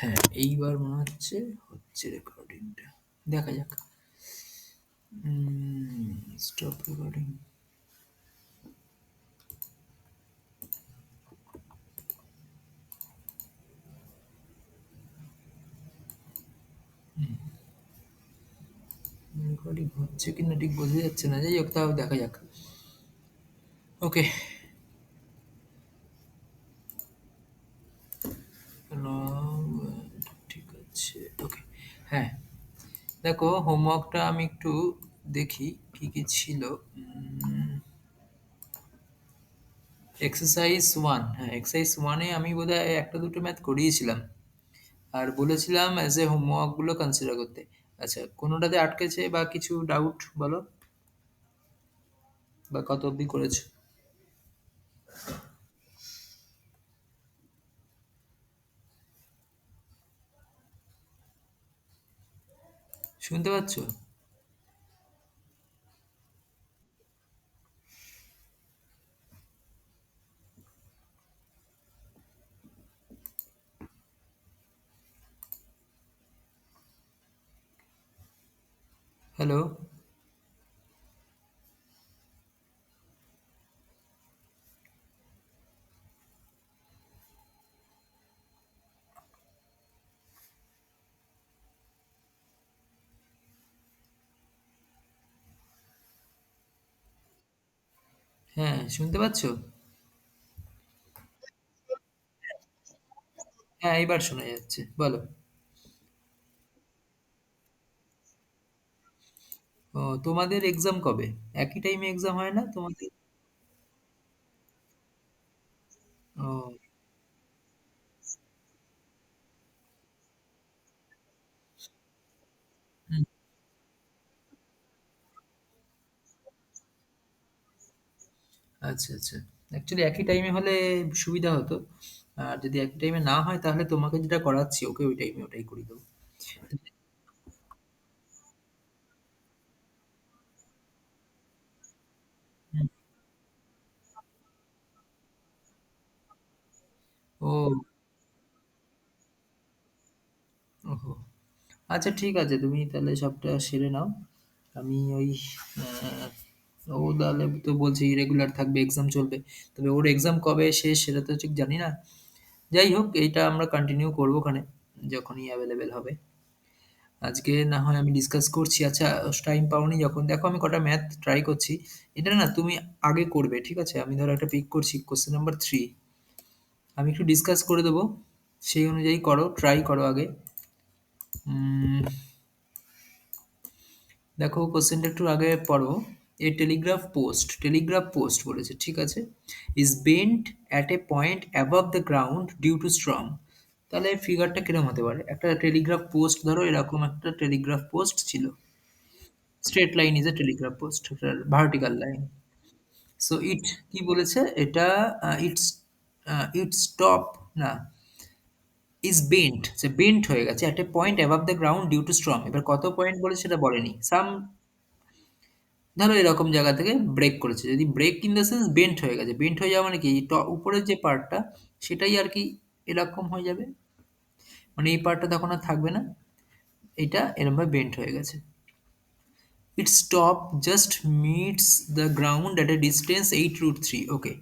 হ্যাঁ, এইবার মনে হচ্ছে রেকর্ডিংটা। দেখা যাক। Stop recording. রেকর্ডিং হচ্ছে কিনা ঠিক বোঝা যাচ্ছে না। যাই হোক, তাও দেখা যাক। ওকে। ঠিক আছে। ওকে। হ্যাঁ, দেখো হোমওয়ার্কটা আমি একটু দেখি কি কি ছিল। এক্সারসাইজ ওয়ান, হ্যাঁ এক্সারসাইজ ওয়ানে আমি বোধহয় একটা দুটো ম্যাথ করিয়েছিলাম আর বলেছিলাম অ্যাজ এ হোমওয়ার্কগুলো কনসিডার করতে। আচ্ছা, কোনোটাতে আটকেছে বা কিছু ডাউট বলো, বা কত অবধি করেছো? শুনতে পাচ্ছ? হ্যালো? হ্যাঁ, শুনতে পাচ্ছ? হ্যাঁ, এইবার শোনা যাচ্ছে, বলো। ও, তোমাদের এক্সাম কবে? একই টাইমে এক্সাম হয় না তোমাদের? ও, হুম, আচ্ছা আচ্ছা। অ্যাকচুয়ালি একই টাইমে হলে সুবিধা হতো। আর যদি একই টাইমে না হয় তাহলে তোমাকে যেটা করাচ্ছি ওকে ওই টাইমে ওটাই করিয়ে দেবো। হুম, ও, ওহো! আচ্ছা ঠিক আছে, তুমি তাহলে সবটা সেরে নাও। আমি ওই ও তাহলে তো বলছে ইরেগুলার থাকবে, এক্সাম চলবে। তবে ওর এক্সাম কবে শেষ সেটা তো ঠিক জানি না। যাই হোক, এইটা আমরা কন্টিনিউ করবো ওখানে যখনই অ্যাভেলেবেল হবে। আজকে না হয় আমি ডিসকাস করছি। আচ্ছা, টাইম পাওনি যখন, দেখো আমি কটা ম্যাথ ট্রাই করছি। এটা না তুমি আগে করবে, ঠিক আছে? আমি ধরো একটা পিক করছি, কোশ্চেন নাম্বার 3। আমি একটু ডিসকাস করে দেবো, সেই অনুযায়ী করো, ট্রাই করো আগে। উম, দেখো কোশ্চেনটা একটু আগে পড়ো। এ টেলিগ্রাফ পোস্ট বলেছে, ঠিক আছে, is bent at a point above the ground due to strong. তাহলে ফিগারটা কিরকম হতে পারে? একটা টেলিগ্রাফ পোস্ট, ধরো এরকম একটা টেলিগ্রাফ পোস্ট ছিল। Straight line is a telegraph post, vertical line. So it কি বলেছে এটা? ইটস টপ, না, ইজ বেন্ট, সে বেন্ট হয়ে গেছে at a point above the ground due to strong. এবার কত পয়েন্ট বলে সেটা বলেনি। ধরো এরকম জায়গা থেকে ব্রেক করেছে, যদি break in the sense bent হয়ে গেছে, বেন্ট হয়ে যাওয়া মানে কি, উপরের যে পার্টটা সেটাই আর কি এরকম হয়ে যাবে, মানে এই পার্টটা তখন আর থাকবে না, এটা এরকম ভাবে বেন্ট হয়ে গেছে। It's top just meets the ground at a distance 8√3। ওকে,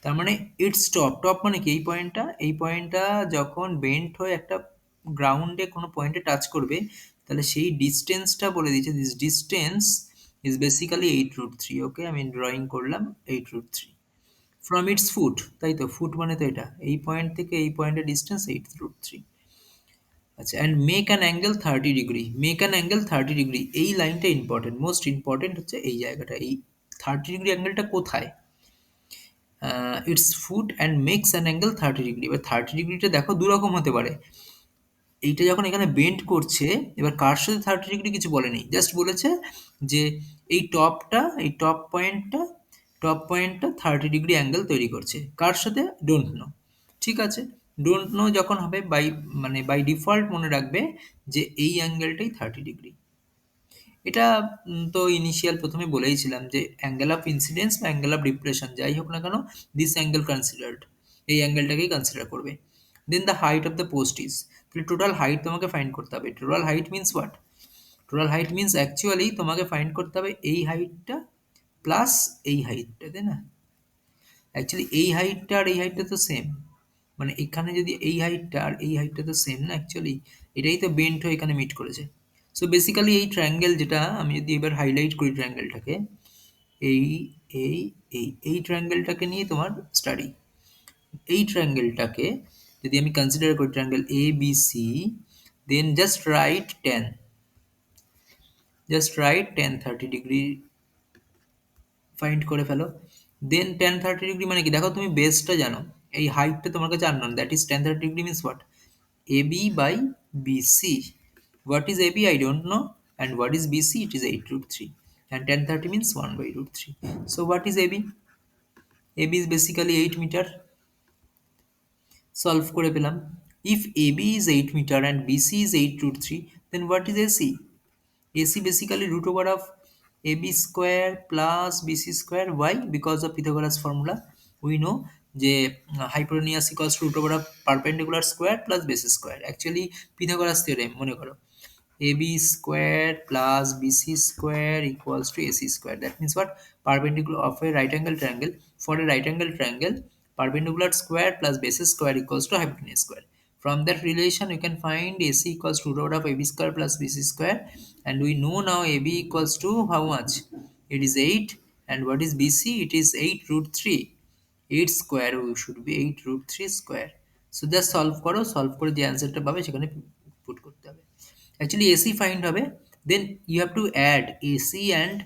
তার মানে ইটস টপ, টপ মানে কি, এই পয়েন্টটা যখন বেন্ট হয়ে একটা গ্রাউন্ডে কোনো পয়েন্টে টাচ করবে, তাহলে সেই ডিস্টেন্সটা বলে দিচ্ছে, দিস ডিস্টেন্স ইজ বেসিক্যালি 8√3। ওকে, আমি ড্রয়িং করলাম 8√3 ফ্রম ইটস ফুট। তাই তো, ফুট মানে তো এটা, এই পয়েন্ট থেকে এই পয়েন্টের ডিস্টেন্স 8√3। আচ্ছা, and make an angle 30 degree, make an angle 30 degree, এই লাইনটা ইম্পর্টেন্ট, মোস্ট ইম্পর্টেন্ট হচ্ছে এই জায়গাটা। এই 30 ডিগ্রি অ্যাঙ্গেলটা কোথায়? It's foot and makes an angle 30 degree. এবার 30 ডিগ্রিটা দেখো দু রকম হতে পারে। এইটা যখন এখানে বেন্ড করছে, এবার কার সাথে 30 ডিগ্রি কিছু বলেনি, জাস্ট বলেছে যে এই টপটা, এই টপ পয়েন্টটা 30 ডিগ্রি অ্যাঙ্গেল তৈরি করছে, কার সাথে ডোন্ট নো। ঠিক আছে, ডোন্ট নো যখন হবে, মানে বাই ডিফল্ট মনে রাখবে যে এই অ্যাঙ্গেলটাই 30 ডিগ্রি। এটা তো ইনিশিয়াল প্রথমে বলেইছিলাম যে অ্যাঙ্গেল অফ ইনসিডেন্স বা অ্যাঙ্গেল অফ ডিপ্রেশন যাই হোক না কেন, দিস অ্যাঙ্গেল কনসিডার্ড, এই অ্যাঙ্গেলটাকেই কনসিডার করবে। Then the height of the post is, তাহলে টোটাল হাইট তোমাকে ফাইন্ড করতে হবে। Total height means what? Total height means actually তোমাকে ফাইন্ড করতে হবে এই হাইটটা প্লাস এই হাইটটা, তাই না? অ্যাকচুয়ালি এই হাইটটা আর এই হাইটটা তো সেম, মানে এখানে যদি এই হাইটটা আর এই হাইটটা তো সেম না অ্যাকচুয়ালি, এটাই তো বেন্ট হয়ে এখানে মিট করেছে। সো বেসিক্যালি এই ট্রায়াঙ্গেল, যেটা আমি যদি এবার হাইলাইট করি ট্রায়াঙ্গেলটাকে, এই এই এই ট্রায়াঙ্গেলটাকে নিয়ে তোমার স্টাডি। এই ট্রায়াঙ্গেলটাকে যদি আমি কনসিডার করি triangle A B C, then just write tan 30 degree find করে ফেলো। দেন টেন 30 ডিগ্রি মানে কি, দেখো তুমি বেসটা জানো, এই হাইটটা তোমার কাছে unknown, that is ten 30 degree means what? AB by BC. What is AB? I don't know. And what is BC? It is 8 root 3. And 1030 means 1 by root 3. So what is AB? AB is basically 8 meter. Solve করে পেলাম। If AB is 8 meter and BC is 8 root 3, then what is AC? AC basically root over of AB square plus BC square. Why? Because of Pythagoras formula. We know যে hypotenuse equals to root over of perpendicular square plus base square. Actually Pythagoras theorem মনে করো, AB square plus BC square equals to AC square. That means what? Perpendicular of a right angle triangle. For a right angle triangle, perpendicular square plus base square equals to hypotenuse square. From that relation, you can find AC equals to root of AB square plus BC square. And we know now AB equals to how much? It is 8. And what is BC? It is 8 root 3. 8 square should be 8 root 3 square. So just solve করে যে অ্যান্সারটা পাবে সেখানে put করতে হবে। Actually AC find হবে, then you have to add AC and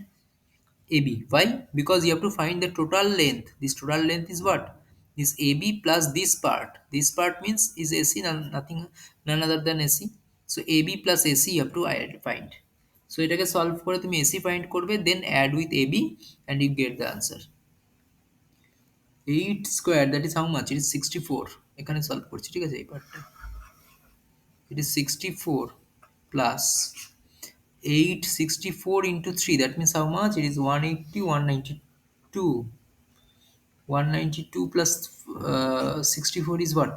AB. Why? Because you have to find the total length. This total length is what? This AB plus this part. This part means is AC, nothing, none other than AC. So AB plus AC you have to find. So এটাকে solve করে তুমি AC find করবে, then add with AB and you get the answer. 8 square, that is how much? It is 64. এখানে solve করছি, ঠিক আছে? এই পার্টটা it is 64 plus 8 64 into 3, that means how much? It is 180 192. 192 plus 64 is what?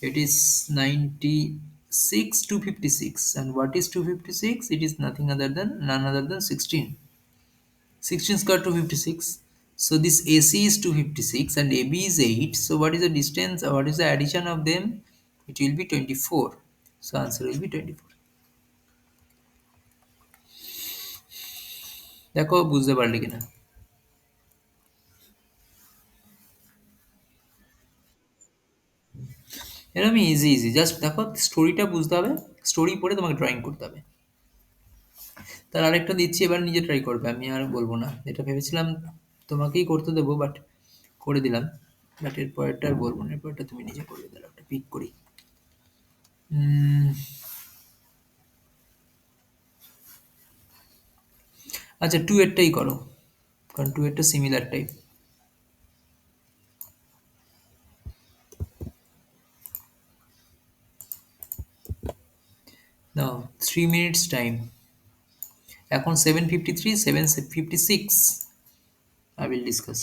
It is 96 256. And what is 256? It is nothing other than none other than 16. 16 square 256. So this AC is 256 and AB is 8. So what is the distance, or what is the addition of them? It will be 24. So answer will be 24. দেখো বুঝতে পারলে কিনা। এরকমই easy easy, just দেখো স্টোরিটা বুঝতে হবে, story পড়ে তোমাকে ড্রয়িং করতে হবে। তার আরেকটা দিচ্ছি, এবার নিজে ট্রাই করবে, আমি আর বলবো না। এটা ভেবেছিলাম তোমাকেই করতে দেবো, বাট করে দিলাম। বাট এর পরেরটা আর বলবো না, এর পরেরটা তুমি নিজে করবে। তাহলে একটা পিক করি। আচ্ছা, টু এরটাই করো, কারণ টু এরটা সিমিলার টাইপ। নাও 3 মিনিটস টাইম, এখন 7:53, 7:56 I will discuss.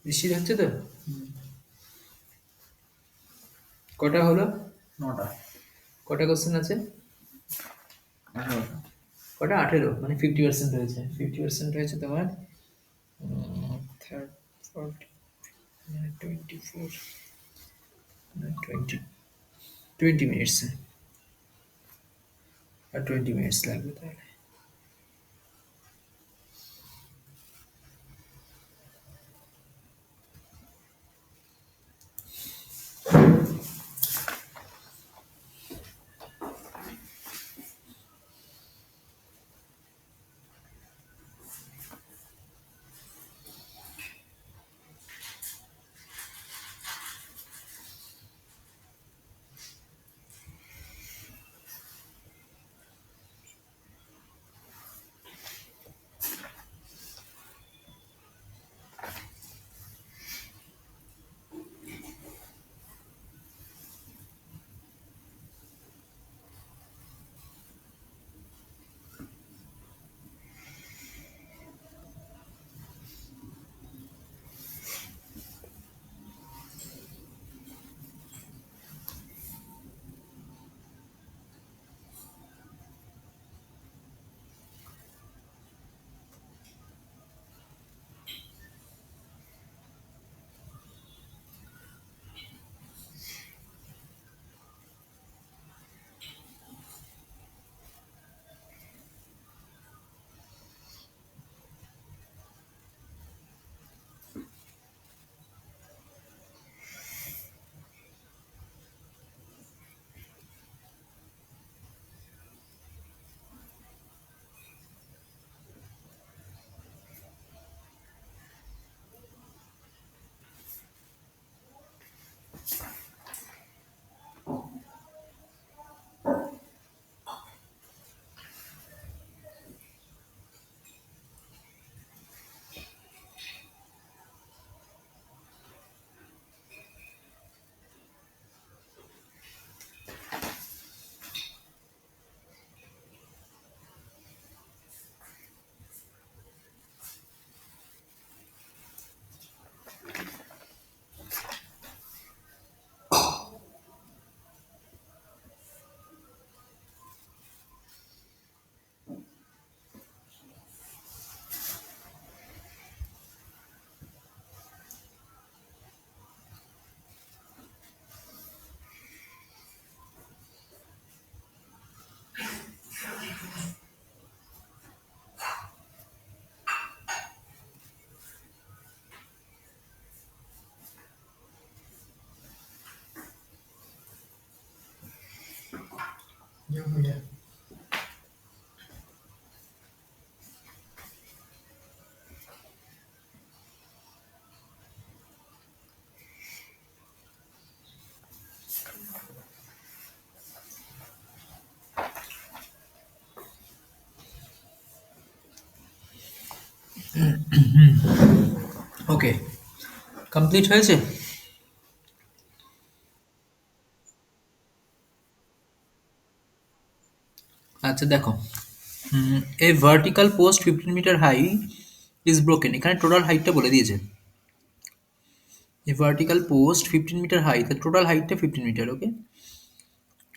রিসিভ হচ্ছে তো? কটা হলো? 9টা। কটা কোশ্চেন আছে? 18টা। কটা? 18, মানে 50% হয়েছে। 50% হয়েছে তোমার থার্ড, ফোর্থ, 24, 20 মিনিটস, আর 20 মিনিটস লাগবে তাহলে। ওকে, কমপ্লিট হয়েছে। আচ্ছা দেখো, a vertical post 15 metre high is broken, এখানে টোটাল হাইটটা বলে দিয়েছে। A vertical post 15 metre high, the total হাইটটা 15 metre, okay,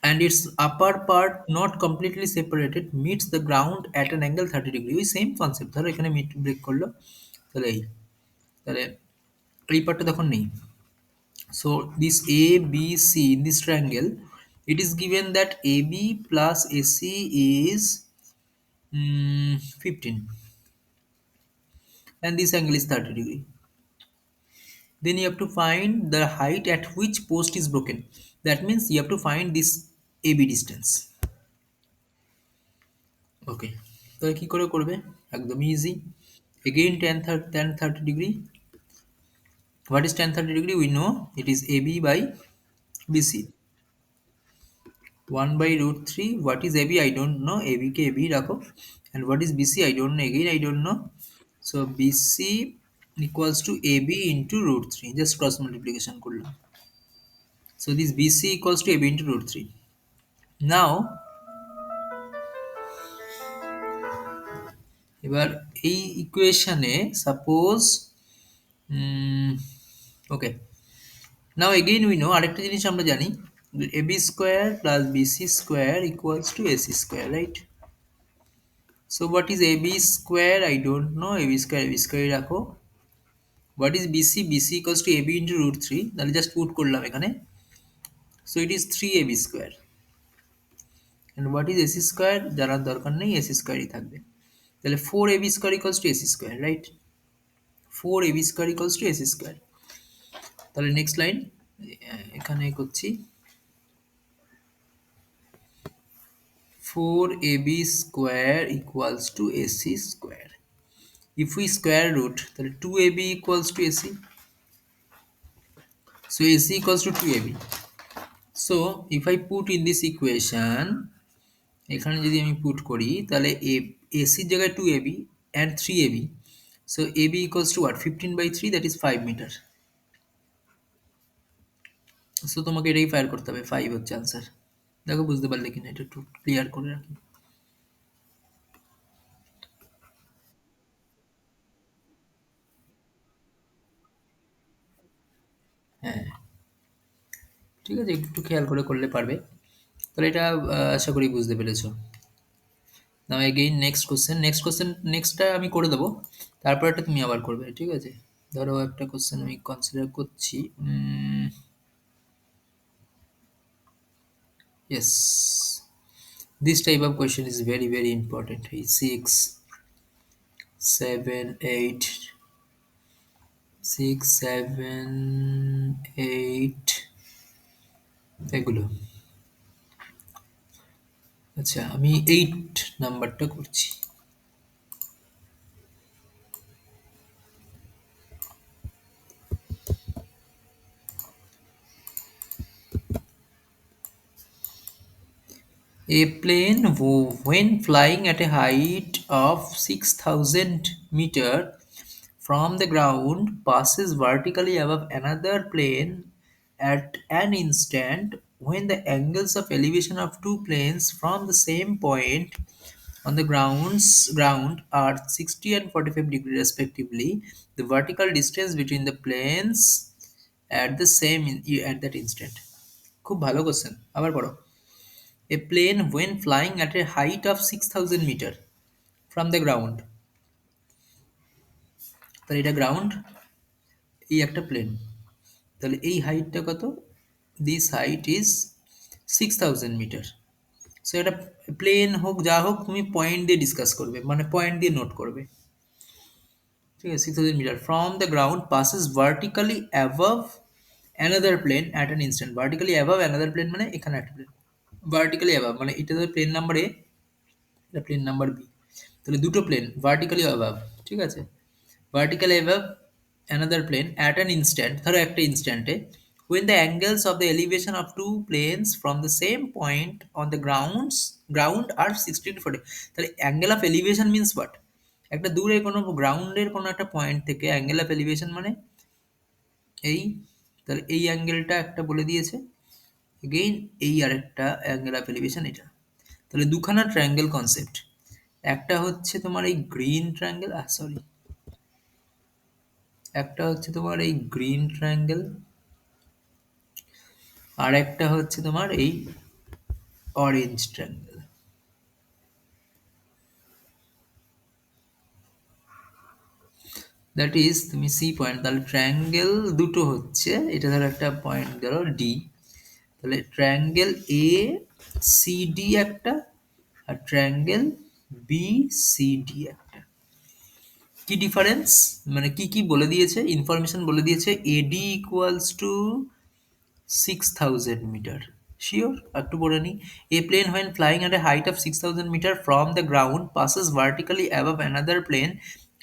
and its upper part not completely separated meets the ground at an angle 30 degree, ওই same concept, ধরো এখানে mid break করলো, তাহলে এই, তাহলে এই পার্টটা তখন নেই। So this ABC in this triangle, it is given that AB plus AC is 15 and this angle is 30 degree. Then you have to find the height at which post is broken. That means you have to find this AB distance. Okay, তাহলে কি করে করবে? একদমই easy. Again tan 30 degree. What is tan 30 degree? We know it is AB by BC. 1 by root 3. What is AB? I don't know. AB K AB রাখো। And what is BC? I don't know. Again, I don't know. So BC equals to AB into root 3. Just cross multiplication করলাম। So this BC equals to AB into root 3. Now, এবার এই ইকুয়েশনে suppose, okay, now again we know, আরেকটা জিনিস আমরা জানি, AB square plus BC square equals to AC square, right? So what is AB square? I don't know. AB square রাখো। What is BC? BC equals to AB into root three, তাহলে just put করলাম এখানে। So it is three AB square. And what is AC square? জানার দরকার নেই, AC স্কোয়ারই থাকবে। তাহলে four AB square equals to AC square, right? Four AB square equals to AC square. তাহলে নেক্সট লাইন এখানে করছি, 4ab square equals to ac square. If we square root, then 2ab equals to ac. So ac equals to 2ab. So if I put in this equation, এখানে যদি আমি put করি তাহলে ac এর জায়গায় 2ab and 3ab. So ab equals to what? 15 by 3, that is 5 meter. So তোমাকে এটাই fire করতে হবে, 5 হচ্ছে আনসার। দেখো বুঝতে পারলে কিনা, এটা একটু ক্লিয়ার করে রাখি। হ্যাঁ, ঠিক আছে, একটু একটু খেয়াল করে করলে পারবে। তাহলে এটা আশা করি বুঝতে পেরেছো। নাও এগেইন নেক্সট কোশ্চেন নেক্সটটা আমি করে দেবো, তারপর একটা তুমি আবার করবে, ঠিক আছে? ধরো একটা কোশ্চেন আমি কনসিডার করছি। Yes, this type of question is very very important. এই 6 7 8 এগুলো। আচ্ছা, আমি 8 নাম্বারটা করছি। A plane when flying at a height of 6,000 meter from the ground passes vertically above another plane at an instant when the angles of elevation of two planes from the same point on the ground are 60 and 45 degrees respectively. The vertical distance between the planes at the same at that instant. খুব ভালো question, আবার পড়ো। A plane when flying at a height of 6,000 meter from the ground, তাহলে এটা ground, এই একটা plane, তাহলে এই হাইটটা কত? This height is 6,000 metre. So এটা প্লেন হোক যা হোক, তুমি পয়েন্ট দিয়ে ডিসকাস করবে, মানে পয়েন্ট দিয়ে নোট করবে, ঠিক আছে? 6,000 metre from the ground passes vertically above another plane at an instant. Vertically above another plane মানে এখানে একটা প্লেন, ভার্টিক্যালি অ্যাবাভ, মানে এটা ধর প্লেন নাম্বার এ, এটা প্লেন নাম্বার বি, তাহলে দুটো প্লেন ভার্টিক্যালি অ্যাবাভ, ঠিক আছে, vertically above another plane at an instant, ধরো একটা ইনস্ট্যান্টে, when the angles of the elevation of two planes from the same point on the ground are 60 to 40, তাহলে angle of elevation means what, একটা দূরে কোনো গ্রাউন্ডের কোনো একটা পয়েন্ট থেকে অ্যাঙ্গেল অফ এলিভেশন মানে এই, তাহলে এই অ্যাঙ্গেলটা একটা বলে দিয়েছে, এগেইন এই আরেকটা অ্যাঙ্গেল অফ এলিভেশন এটা, তাহলে দুখানা ট্রায়াঙ্গেল কনসেপ্ট, একটা হচ্ছে তোমার এই গ্রিন ট্রায়াঙ্গেল, সরি, একটা হচ্ছে তোমার এই গ্রিন ট্রায়াঙ্গেল, আর একটা হচ্ছে তোমার এই অরেঞ্জ ট্রায়াঙ্গেল। দ্যাট ইজ তুমি সি পয়েন্ট, তাহলে ট্রায়াঙ্গেল দুটো হচ্ছে, এটা ধরো একটা পয়েন্ট ধরো ডি, তাহলে ট্রায়াঙ্গেল এ সি ডি একটা, আর ট্রায়াঙ্গেল বি সি ডি একটা। কি ডিফারেন্স, মানে কি কি বলে দিয়েছে, ইনফরমেশন বলে দিয়েছে, এডি ইকুয়ালস টু 6000 মিটার, শিওর একটু পড়ে নি, এ plane when flying at a height of 6000 meter from the ground passes vertically above another plane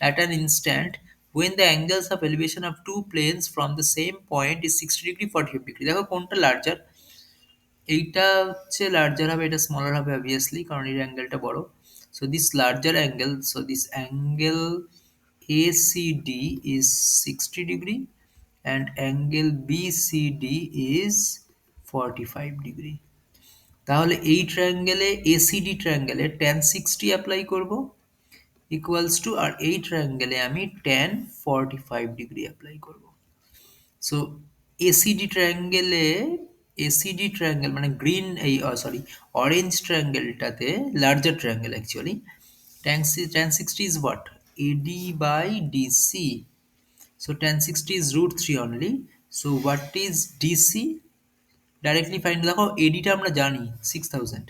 at an instant when the angles of elevation of two planes from the same point is 60 degree 45 degree, দেখো কোনটা larger, এইটা হচ্ছে larger হবে, এটা smaller হবে obviously কারণ এর অ্যাঙ্গেলটা বড়, so this larger angle, so this angle ACD is 60 degree and angle BCD is 45 degree, তাহলে এই ট্রায়াঙ্গেলে এসিডি ট্রায়াঙ্গেলে tan 60 অ্যাপ্লাই করব ইকুয়ালস টু, আর এই ট্রায়াঙ্গেলে আমি tan 45 ডিগ্রি অ্যাপ্লাই করব। সো এসিডি ট্রায়াঙ্গেলে, এসিডি ট্রায়াঙ্গেল মানে গ্রিন এই সরি অরেঞ্জ ট্রায়াঙ্গেলটাতে, larger triangle actually, tan 60 is what, AD by DC, so tan 60 is root 3 only, so what is DC, directly find, দেখো এডিটা আমরা জানি 6000,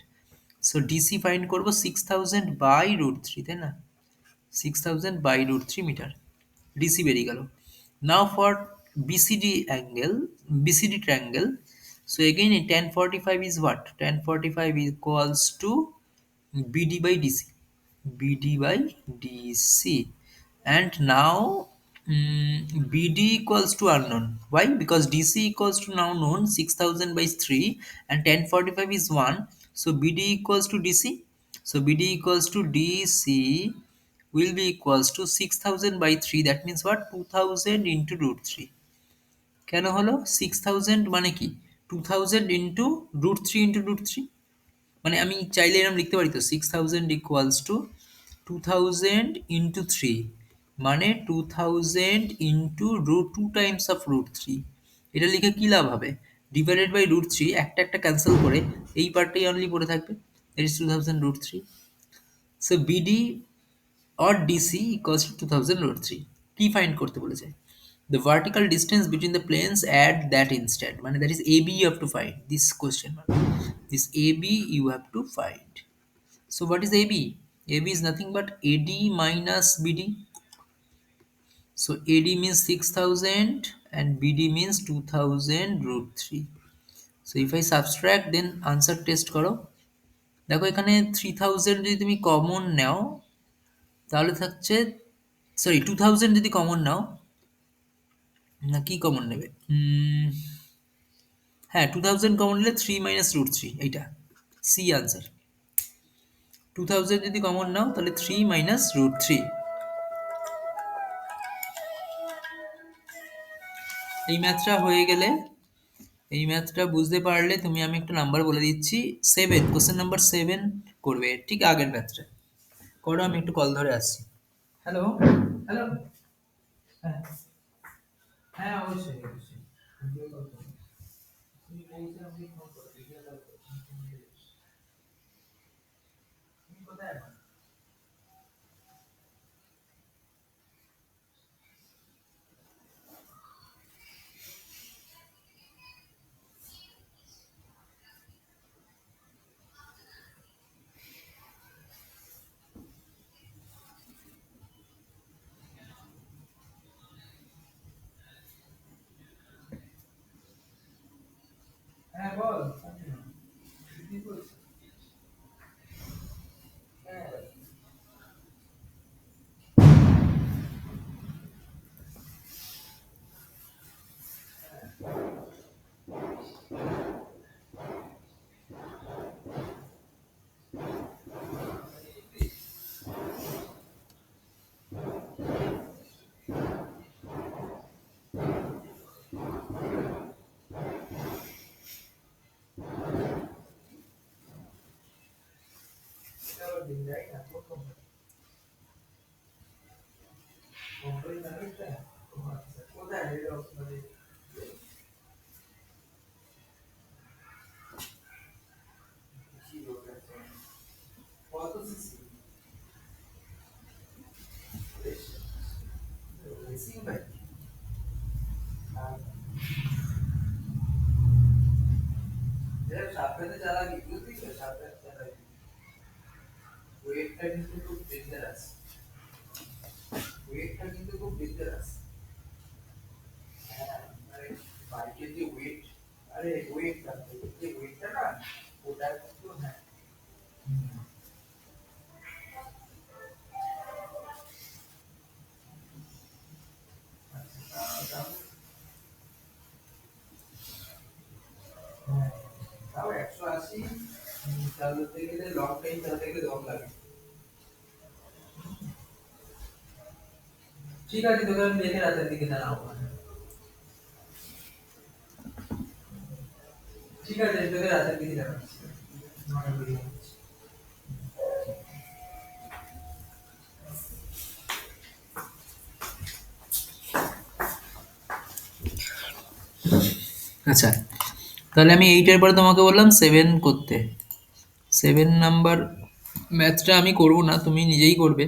সো ডিসি ফাইন্ড করবো 6000 by root three, তাই না, 6000 by root three metre, DC বেরিয়ে গেল। Now for BCD angle, BCD triangle, so again tan 45 is what, tan 45 equals to BD by DC, BD by DC, and now BD equals to unknown, why, because DC equals to now known 6000 by 3 and tan 45 is 1, so BD equals to DC, so BD equals to DC will be equals to 6000 by 3, that means what, 2000 into root 3, কেন হলো 6000 মানে কি 2000 into root 3 into root 3, মানে আমি চাইলে এরকম লিখতে পারি তো 6000 ইকুয়ালস টু 2000 ইন্টু থ্রি, মানে 2000 into root two times of root three, এটা লিখে কী লাভ হবে, ডিভাইডেড বাই রুট থ্রি, একটা একটা ক্যান্সেল করে এই পার্টটাই অনলি পড়ে থাকবে, that is 2000 root three, so BD or DC equals to 2000 root 3, কি ফাইন্ড করতে বলেছে, the vertical distance between the planes at that instant, মানে that is AB you have to find, this question mark, this AB you have to find, so what is AB, AB is nothing but AD minus BD, so AD means 6000 and BD means 2000 root 3, so if I subtract then answer test করো, দেখো এখানে 3000 যদি তুমি common নাও তাহলে থাকছে, sorry 2000 যদি common নাও, না কি কমন নেবে, হ্যাঁ 2000 কমন নিলে 3 মাইনাস রুট থ্রি, এইটা সি আনসার, 2000 যদি কমন নাও তাহলে 3 মাইনাস রুট থ্রি, এই ম্যাথটা হয়ে গেলে, এই ম্যাথটা বুঝতে পারলে তুমি, আমি একটা নাম্বার বলে দিচ্ছি, 7, কোশ্চেন নাম্বার 7 করবে, ঠিক আগের ম্যাথটা করো, আমি একটু কল ধরে আসছি। হ্যালো, হ্যালো, হ্যাঁ হ্যাঁ অবশ্যই অবশ্যই, তুমি বলছো আপনি ফোন করো, ভিডিও কল করো, তুমি কোথায় এখন? হ্যাঁ বল, আচ্ছা, তাহলে আমি এইটার পরে তোমাকে বললাম 7 করতে। 7 নাম্বার ম্যাথটা আমি করবো না, তুমি নিজেই করবে।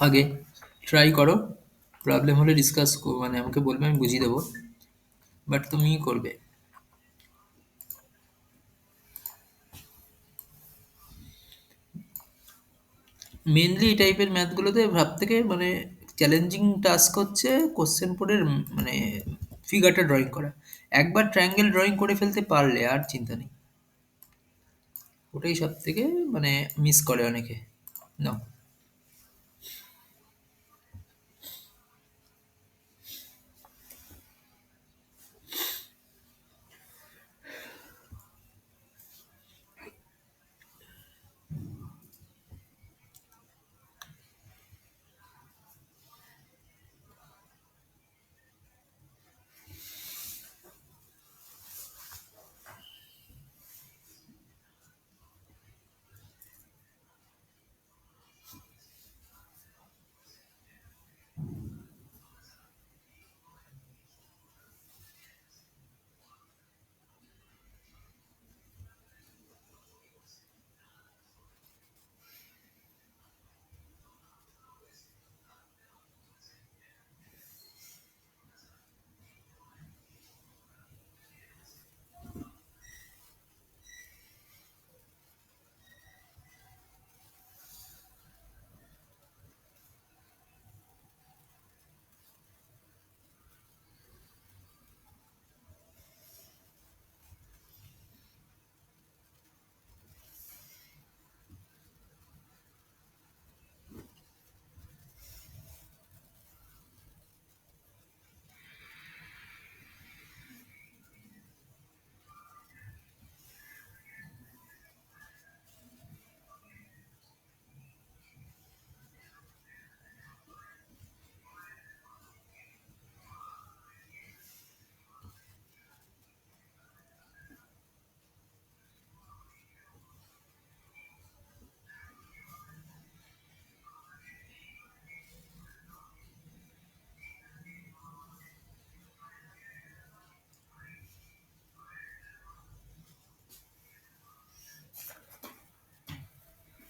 আগে ট্রাই করো, প্রবলেম হলে ডিসকাস মানে আমাকে বলবে, আমি বুঝিয়ে দেবো, বাট তুমিই করবে। মেনলি এই টাইপের ম্যাথগুলোতে ভাব থেকে মানে চ্যালেঞ্জিং টাস্ক হচ্ছে কোশ্চেন পড়ের মানে ফিগারটা ড্রয়িং করা। একবার ট্রায়াঙ্গেল ড্রয়িং করে ফেলতে পারলে আর চিন্তা নেই। ওটাই সব থেকে মানে মিস করে অনেকে। না,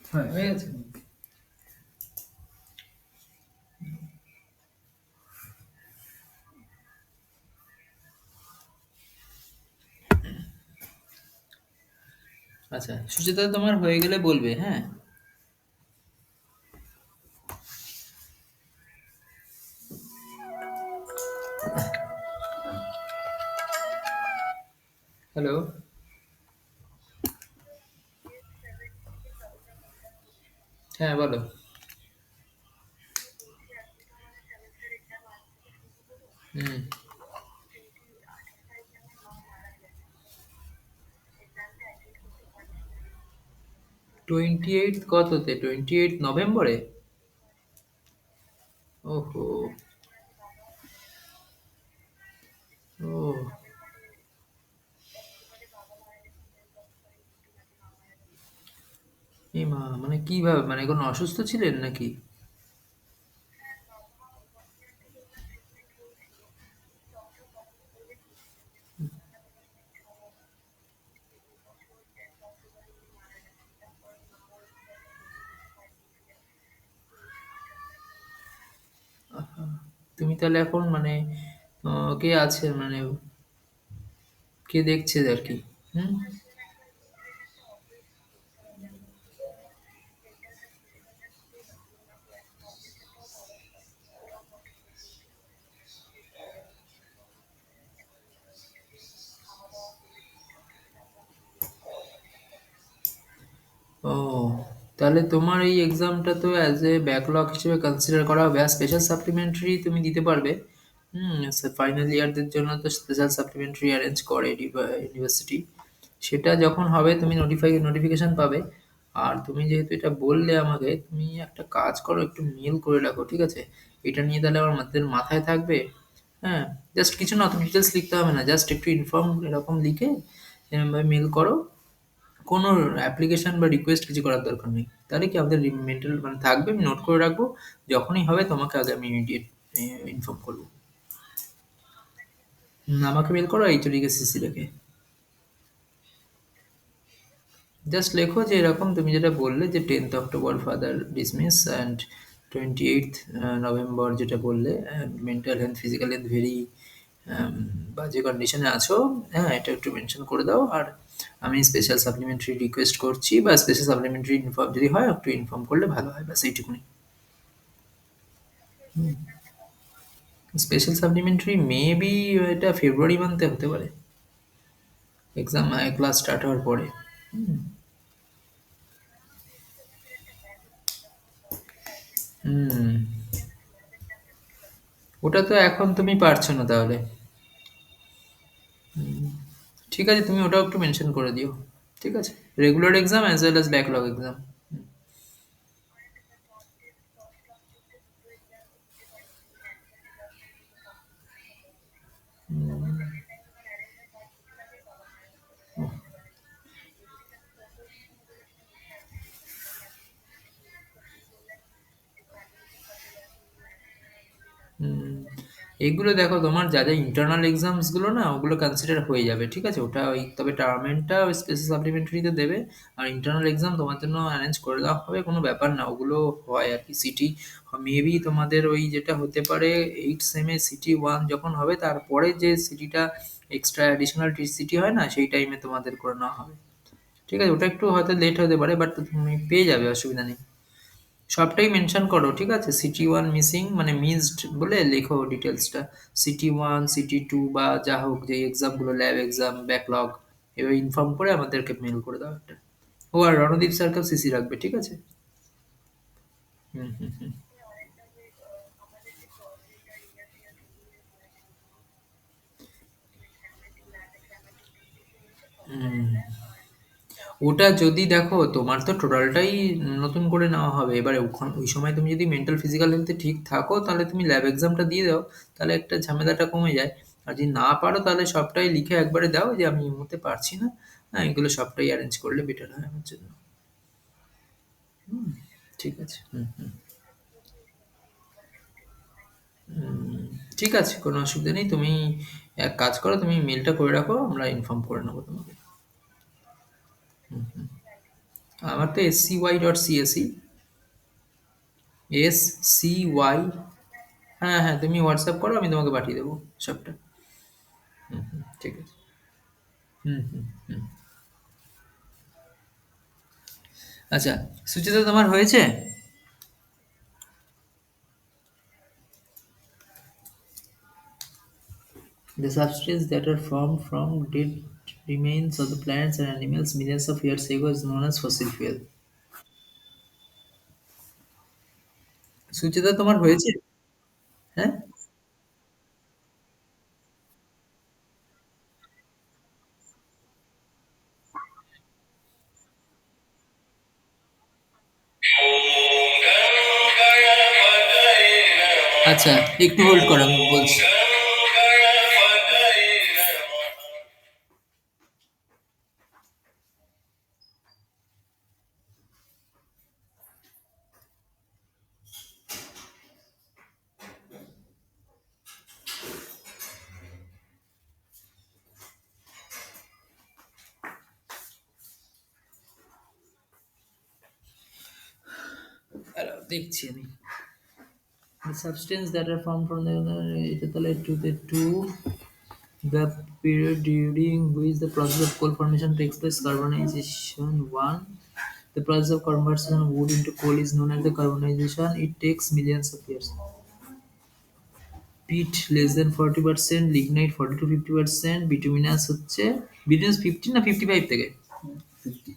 হ্যাঁ হয়ে গেছে। আচ্ছা সুচেতা, তোমার হয়ে গেলে বলবে, হ্যাঁ। হ্যালো। হ্যাঁ বলো। হুম। 28 কততে? 28 নভেম্বরে? ওহো। ও। এ মা! মানে কিভাবে? মানে কোনো অসুস্থ ছিলেন নাকি? তুমি তাহলে এখন মানে কে আছে মানে কে দেখছে আরকি? হুম? ও! তাহলে তোমার এই এক্সামটা তো অ্যাজ এ ব্যাকলগ হিসেবে কনসিডার করা হবে। আর স্পেশাল সাপ্লিমেন্টারি তুমি দিতে পারবে। ফাইনাল ইয়ারদের জন্য তো স্পেশাল সাপ্লিমেন্টারি অ্যারেঞ্জ করে ইউনিভার্সিটি। সেটা যখন হবে তুমি নোটিফিকেশন পাবে। আর তুমি যেহেতু এটা বললে আমাকে, তুমি একটা কাজ করো, একটু মেইল করে রাখো, ঠিক আছে? এটা নিয়ে তাহলে আমার মাথায় থাকবে। হ্যাঁ, জাস্ট কিছু না, অত ডিটেইলস লিখতে হবে না। জাস্ট একটু ইনফর্ম এরকম লিখে এরমভাবে মেইল করো। কোনো অ্যাপ্লিকেশন বা রিকোয়েস্ট কিছু করার দরকার নেই। তাহলে কি আমাদের মেন্টাল মানে থাকবে, আমি নোট করে রাখবো। যখনই হবে তোমাকে আগে আমি ইমিডিয়েট ইনফর্ম করবো। আমাকে মেল করো এইচওডি কে সিসি রেখে। জাস্ট লেখো যে এরকম তুমি যেটা বললে যে 10th October father dismiss and 28th November যেটা বললে mental health physical health very বাজে কন্ডিশনে আছো। হ্যাঁ, এটা একটু মেনশন করে দাও। আর আমি স্পেশাল সাপ্লিমেন্টারি রিকোয়েস্ট করছি, বা স্পেশাল সাপ্লিমেন্টারি ইনফর্ম যদি হয় একটু ইনফর্ম করলে ভালো হয়, ব্যাস এইটুকুনি। স্পেশাল সাপ্লিমেন্টারি মেবি এটা ফেব্রুয়ারি মান্থে হতে পারে, এক্সাম ক্লাস স্টার্ট হওয়ার পরে। হুম, ওটা তো এখন তুমি পারছো না তাহলে। ঠিক আছে, তুমি ওটাও একটু মেনশন করে দিও। ঠিক আছে, regular exam as well as backlog exam. Hmm, এগুলো দেখো, তোমার যা যা ইন্টারনাল এক্সামস গুলো না ওগুলো কনসিডার হয়ে যাবে, ঠিক আছে? ওটা ওই তবে টার্মেনটা ওই স্পেশাল সাপ্লিমেন্টারিতে দেবে। আর ইন্টারনাল এক্সাম তোমার জন্য অ্যারেঞ্জ করে দেওয়া হবে, কোনো ব্যাপার না। ওগুলো হয় আর কি। সিটি মেবি তোমাদের ওই যেটা হতে পারে 8 সেমে সিটি 1 যখন হবে, তারপরে যে সিটিটা এক্সট্রা অ্যাডিশনাল সিটি হয় না, সেই টাইমে তোমাদের করে নেওয়া হবে। ঠিক আছে, ওটা একটু হয়তো লেট হতে পারে, বাট তুমি পেয়ে যাবে, অসুবিধা নেই। সবটাই মেনশন করো, ঠিক আছে? সিটি ওয়ান মিসিং মানে মিসড বলে লেখো ডিটেলসটা। সিটি ওয়ান, সিটি টু বা যা হোক, যে এক্সামগুলো ল্যাব এক্সাম ব্যাকলগ, এবার ইনফর্ম করে আমাদেরকে মেল করে দাও একটা। ও আর রণদীপ স্যারকেও সিসি রাখবে, ঠিক আছে? হুম হুম হুম হুম। ওটা যদি দেখো, তোমার তো টোটালটাই নতুন করে নেওয়া হবে। এবারে ওই সময় তুমি যদি মেন্টাল ফিজিক্যাল হেলথে ঠিক থাকো, তাহলে তুমি ল্যাব এক্সামটা দিয়ে দাও। তাহলে একটা ঝামেলাটা কমে যায়। আর যদি না পারো, তাহলে সবটাই লিখে একবারে দাও যে আমি এই মুহূর্তে পারছি না। হ্যাঁ, এগুলো সবটাই অ্যারেঞ্জ করলে বেটার হয় আমার জন্য। ঠিক আছে। হুম হুম হুম, ঠিক আছে, কোনো অসুবিধা নেই। তুমি এক কাজ করো, তুমি মেলটা করে রাখো, আমরা ইনফর্ম করে নেবো তোমাকে। আমার তো scy.csc, SCY। হ্যাঁ, হ্যাঁ, তুমি হোয়াটসঅ্যাপ করো, আমি তোমাকে পাঠিয়ে দেবো সবটা। ঠিক আছে। হুম, হুম, হুম। আচ্ছা, সুচিতা তোমার হয়েছে? The substances that are formed from dead remains of the plants and animals millions of years ago is known as fossil fuel. Suchita তোমার হয়েছে? হ্যাঁ? আচ্ছা, একটু হোল্ড করো, আমি বলছি। দেখছি আমি। The substance that are formed from the এটা তাহলে to the period during which the process of coal formation takes place, carbonization 1. The process of conversion of wood into coal is known as the carbonization. It takes millions of years. Peat less than 40%, lignite 40 to 50%, bituminous হচ্ছে bituminous 50 না 55 থেকে। 50.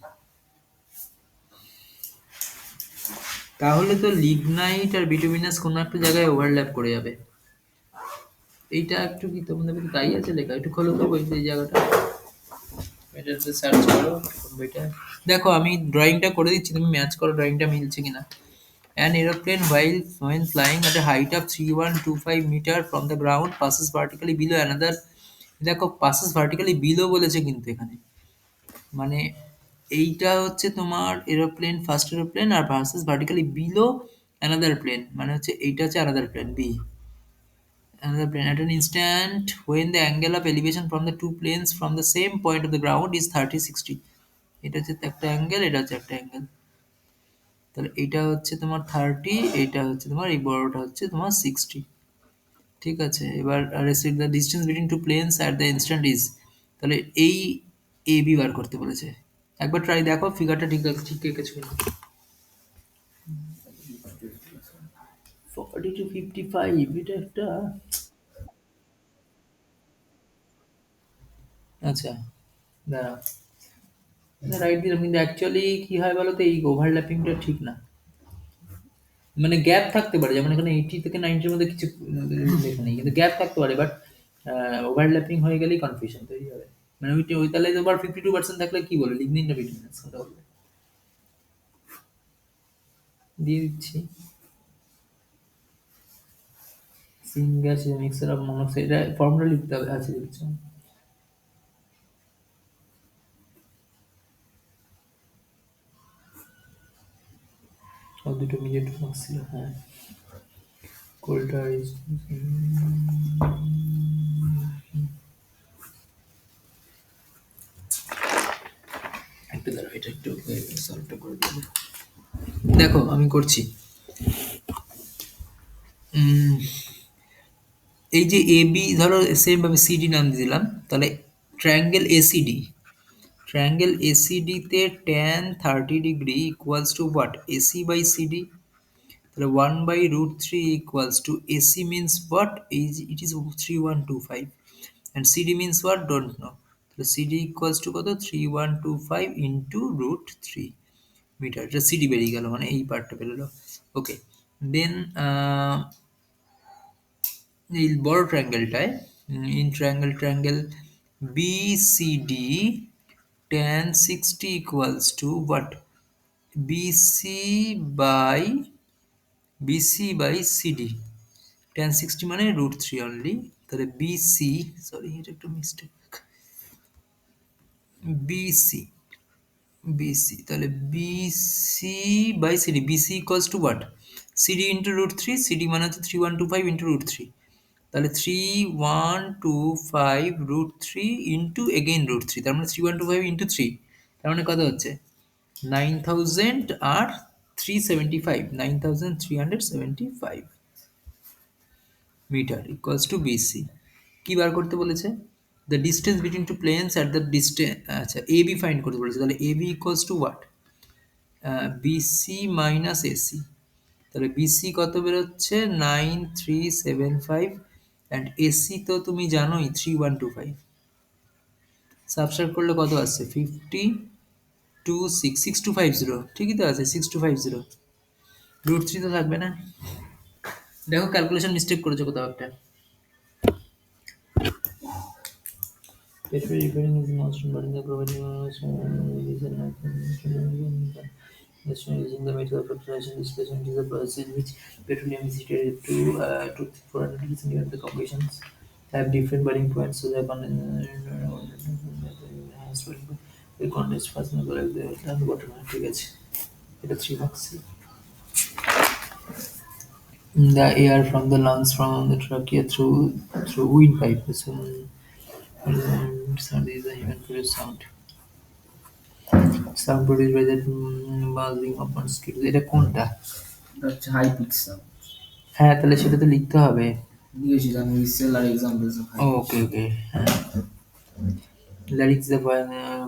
তাহলে তো lignite আর bituminous কোনো একটা জায়গায় overlap করে যাবে। এইটা একটু কি তোমাদের মধ্যে তাই আছে লেখা? একটু খোলো তো বইতে এই জায়গাটা। এটাতে সার্চ করো কোন বইটা। দেখো আমি ড্রয়িংটা করে দিচ্ছি, তুমি ম্যাচ করো ড্রয়িংটা মিলছে কিনা। An aeroplane while when flying at a height of 3125 meter from the ground passes vertically below another, দেখো passes vertically below বলেছে কিন্তু এখানে। মানে এইটা হচ্ছে তোমার এরোপ্লেন, ফার্স্ট এরোপ্লেন আর versus vertically below another plane, মানে হচ্ছে এইটা হচ্ছে another plane B, another plane at an instant when the angle of elevation from the two planes from the same point of the ground is 30-60, এটা হচ্ছে একটা angle, এটা হচ্ছে একটা অ্যাঙ্গেল। তাহলে এটা হচ্ছে তোমার 30, এটা হচ্ছে তোমার এই বড়টা হচ্ছে তোমার 60। ঠিক আছে, এবার restrict the distance between two planes at the instant is, তাহলে এই এ বি বার করতে বলেছে। একবার ট্রাই দেখো ফিগারটা ঠিক আছে, ঠিক এঁকেছো কিনা। 40 to 55 এটা একটা, আচ্ছা দাঁড়া, রাইট দিলাম কিন্তু অ্যাকচুয়ালি কি হয় বলো তো, এই ওভারল্যাপিংটা ঠিক না। মানে গ্যাপ থাকতে পারে, যেমন এখানে 80 থেকে 90 এর মধ্যে কিছু লেখা নেই, কিন্তু গ্যাপ থাকতে পারে, বাট ওভারল্যাপিং হয়ে গেলেই কনফিউশন তৈরি হবে। মানে ওই তাহলে তোমার 52% থাকলে কি বলে লিগনিন না বিটুমিনাস কোনটা বলবে? দিয়ে দিচ্ছি সিনগ্যাস মিক্সার অফ মনোক্সাইড, এটা ফর্মুলা লিখতে হবে, আছে লিখছি। ও দুটো মিলিয়ে মার্কস ছিল, হ্যাঁ। কোলটা ইজ একটু দাঁড়াও, এটা একটু সলভটা করে দিই। দেখো আমি করছি। উম, এই যে এ বি ধরো সেম ভাবে সিডি নাম দিয়ে দিলাম, তাহলে ট্রায়াঙ্গেল এসিডি, ট্রায়াঙ্গেল এসিডিতে tan 30 degree equals to what, AC by CD. তাহলে 1/√3 equals to AC means what, এই it is 3125 and CD means what don't know. তাহলে সিডি ইকুয়ালস টু কত, 3125 ইন্টু √3 মিটার, এটা সিডি বেরিয়ে গেল, মানে এই পার্টটা বেরোলো। ওকে, দেন এই বড় ট্রায়াঙ্গেলটায়, in triangle BCD tan 60 equals to what, BC by CD, tan 60 মানে √3 অনলি। তাহলে বিসি, সরি এটা একটু মিস্টেক, বিসি তাহলে BC by CD, BC equals to what, CD into √3, CD মানে হচ্ছে 3125 ইন্টু √3, তাহলে 3125 √3 ইন্টু এগেইন √3, তার মানে 3125 ইন্টু 3, তার মানে কত হচ্ছে 9000 আর 375, 9375 মিটার ইকুয়ালস টু বিসি। কি বার করতে বলেছে, the distance between two planes at the distance, আচ্ছা এ বি ফাইন্ড করতে বলেছে, তাহলে A B equals to what, BC minus AC. তাহলে বিসি কত বেরোচ্ছে 9375 অ্যান্ড এসি তো তুমি জানোই 3125, সাবস্ট্রাক্ট করলে কত আসছে 6250, ঠিকই তো আছে 6250, √3 তো থাকবে না। দেখো ক্যালকুলেশন মিস্টেক করেছো কোথাও একটা। Petrol repairing is most important in providing using the method of filtration displacement is a process in which petroleum is heated to 400 degrees centigrade. The combustions have different boiling points, so the the condensed first number like the bottom ঠিক আছে, এটা 3 marks। The air from the lungs from the trachea through windpipe, so sound is the human produced sound. Sound produced by the buzzing of mosquitoes, এটা কোনটা? এটা হচ্ছে high pitch sound. হ্যাঁ, তাহলে সেটা তো লিখতে হবে। দিয়েছি আমি হুইসেল আর examples of high pitch. Okay, okay. হ্যাঁ। Larynx is the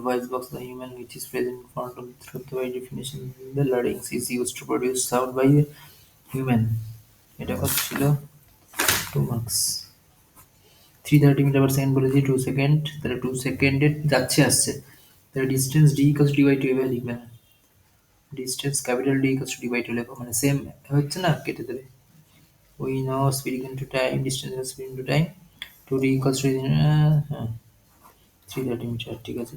voice box, the human which is present in front of the throat. By definition, the larynx is used to produce sound by a human. এটা কত ছিল? 2 marks. 330 metre per second বলেছি, 2 second. তাহলে 2 সেকেন্ডে যাচ্ছে আসছে। তাহলে distance D equals D by two এভাবে লিখবে না। Distance capital D equals to D by two লেখো, মানে সেম হচ্ছে না, কেটে দেবে। We know speed equal to time, distance equals speed into time. 2d equals to 330 meter, ঠিক আছে।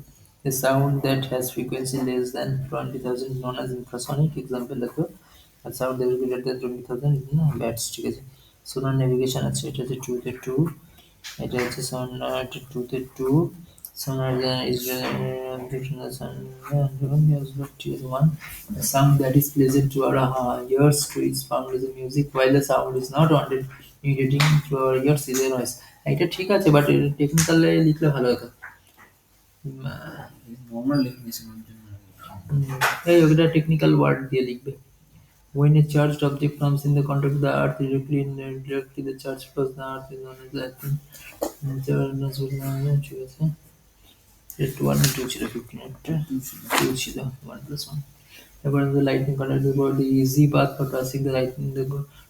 A sound that has frequency less than 20,000 known as infrasonic. Example দেখো, a sound that is greater than 20,000 hertz, ঠিক আছে। সোনার navigation আছে, এটা হচ্ছে 2 তে 2, এটা হচ্ছে সোনার 2 তে 2, সোনার is ঠিক আছে 1. A sound that is pleasant to our ears to is found as a music, while the sound is not wanted irritating to our ears is a noise. এটা ঠিক আছে, বাট টেকনিক্যালে লিখলে ভালো হতো। নর্মাল ডেফিনেশনের জন্য। এই ওটা টেকনিক্যাল ওয়ার্ড দিয়ে লিখবে। When a charged object comes in the contact with the earth directly the charge plus the earth is known as the earthing. ঠিক আছে। এটা 1 2 ছিল, 15 একটা 2 ছিল, 1 plus 1. According to the lightning conduct before the easy path for passing the lightning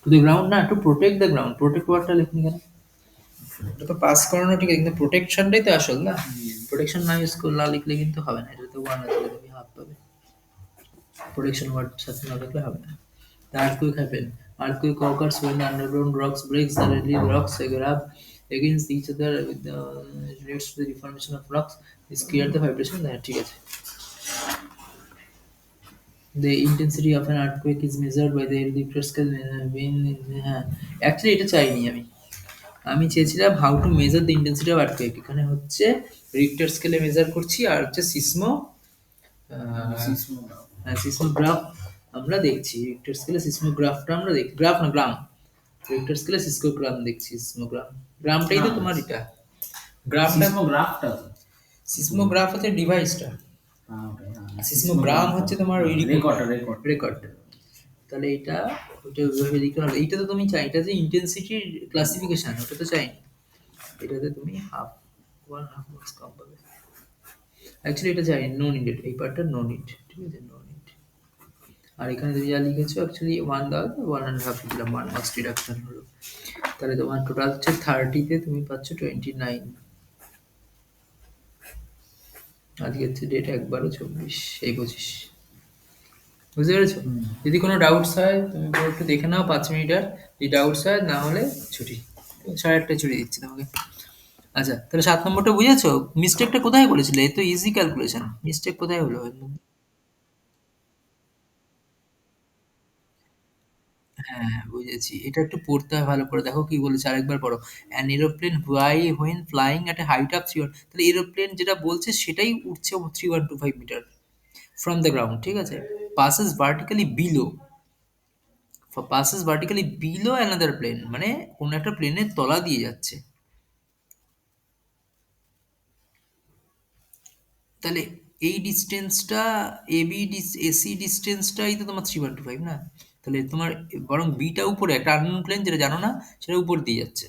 to the ground, না to protect the ground, protect ওয়ার্ডটা লিখনি কেন? এটা তো পাস করানো ঠিক আছে, কিন্তু প্রোটেকশনটাই তো আসল না। প্রোটেকশন না ইউজ করে না লিখলে কিন্তু হবে না, এটা তো ওয়ান আছে, তুমি হাফ পাবে। প্রোটেকশন ওয়ার্ড সাথে না লিখলে হবে না। The earthquake happened. Earthquake occurs when the underground rocks breaks. Suddenly, the rocks grab against each other with the leads to the deformation of rocks. This creates the vibration. ঠিক আছে। The intensity of an earthquake is measured by the Richter scale. হ্যাঁ, actually এটা চাইনি আমি। আমি চেয়েছিলাম how to measure the intensity of earthquake. এখানে হচ্ছে রিক্টার স্কেলে মেজার করছি, আর হচ্ছে সিসমোগ্রাফ। সিসমোগ্রাফ আমরা দেখছি। রিক্টার স্কেলে সিসমোগ্রাফটা আমরা দেখি, গ্রাফ না গ্রাম। রিক্টার স্কেলে সিসমোগ্রাম দেখছি, সিসমোগ্রাম। গ্রামটাই তো তোমার এটা। গ্রামটা সিসমোগ্রাফটা তো। সিসমোগ্রাফ হচ্ছে ডিভাইসটা। হ্যাঁ ওটাই, হ্যাঁ সিসমোগ্রাম হচ্ছে তোমার ওই রেকর্ড রেকর্ড। রেকর্ড। রেকর্ড। তাহলে এটা ওটা ওইভাবে লিখতে হবে। এইটা তো তুমি চাই, এটা যে ইন্টেন্সিটির ক্লাসিফিকেশন, ওটা তো চাই। এটাতে তুমি হাফ, 1.5 মার্কস কম পাবে। অ্যাকচুয়ালি এটা চাই, নো নিডেড, এই পার্টটা নো নিড, ঠিক আছে, নো নিড। আর এখানে তুমি যা লিখেছো অ্যাকচুয়ালি 1 দাও, 1.5 দিলাম, 1 মার্কস ডিডাকশন হলো। তাহলে তোমার টোটাল হচ্ছে 30-তে তুমি পাচ্ছ 29। আজকে হচ্ছে ডেট একবারও 24 এই 25। বুঝতে পেরেছো? যদি কোনো ডাউটস হয় তুমি পুরো একটু দেখে নাও 5 মিনিট, যদি ডাউটস হয়, না হলে ছুটি। 8:30টায় ছুটি দিচ্ছি তোমাকে। আচ্ছা, তাহলে 7 নম্বরটা বুঝেছো? মিস্টেকটা কোথায় করেছিলে? এ তো ইজি ক্যালকুলেশন, মিস্টেক কোথায় হলো? হ্যাঁ, বুঝেছি। এটা একটু পড়তে হয় ভালো করে। দেখো কি বলেছে, আরেকবার পড়ো। An aeroplane when flying at a height of 3 তাহলে এরোপ্লেন যেটা বলছে সেটাই উঠছে 3125 মিটার ফ্রম দ্য গ্রাউন্ড, ঠিক আছে? Passes vertically below, another plane, মানে কোন একটা প্লেনের তলা দিয়ে যাচ্ছে। তাহলে এই ডিসটেন্সটা এসি ডিসটেন্সটাই তো তোমার 3125 না? তাহলে তোমার বরং বিটা উপরে, একটা আননোন প্লেন যেটা জানো না, সেটা উপর দিয়ে যাচ্ছে।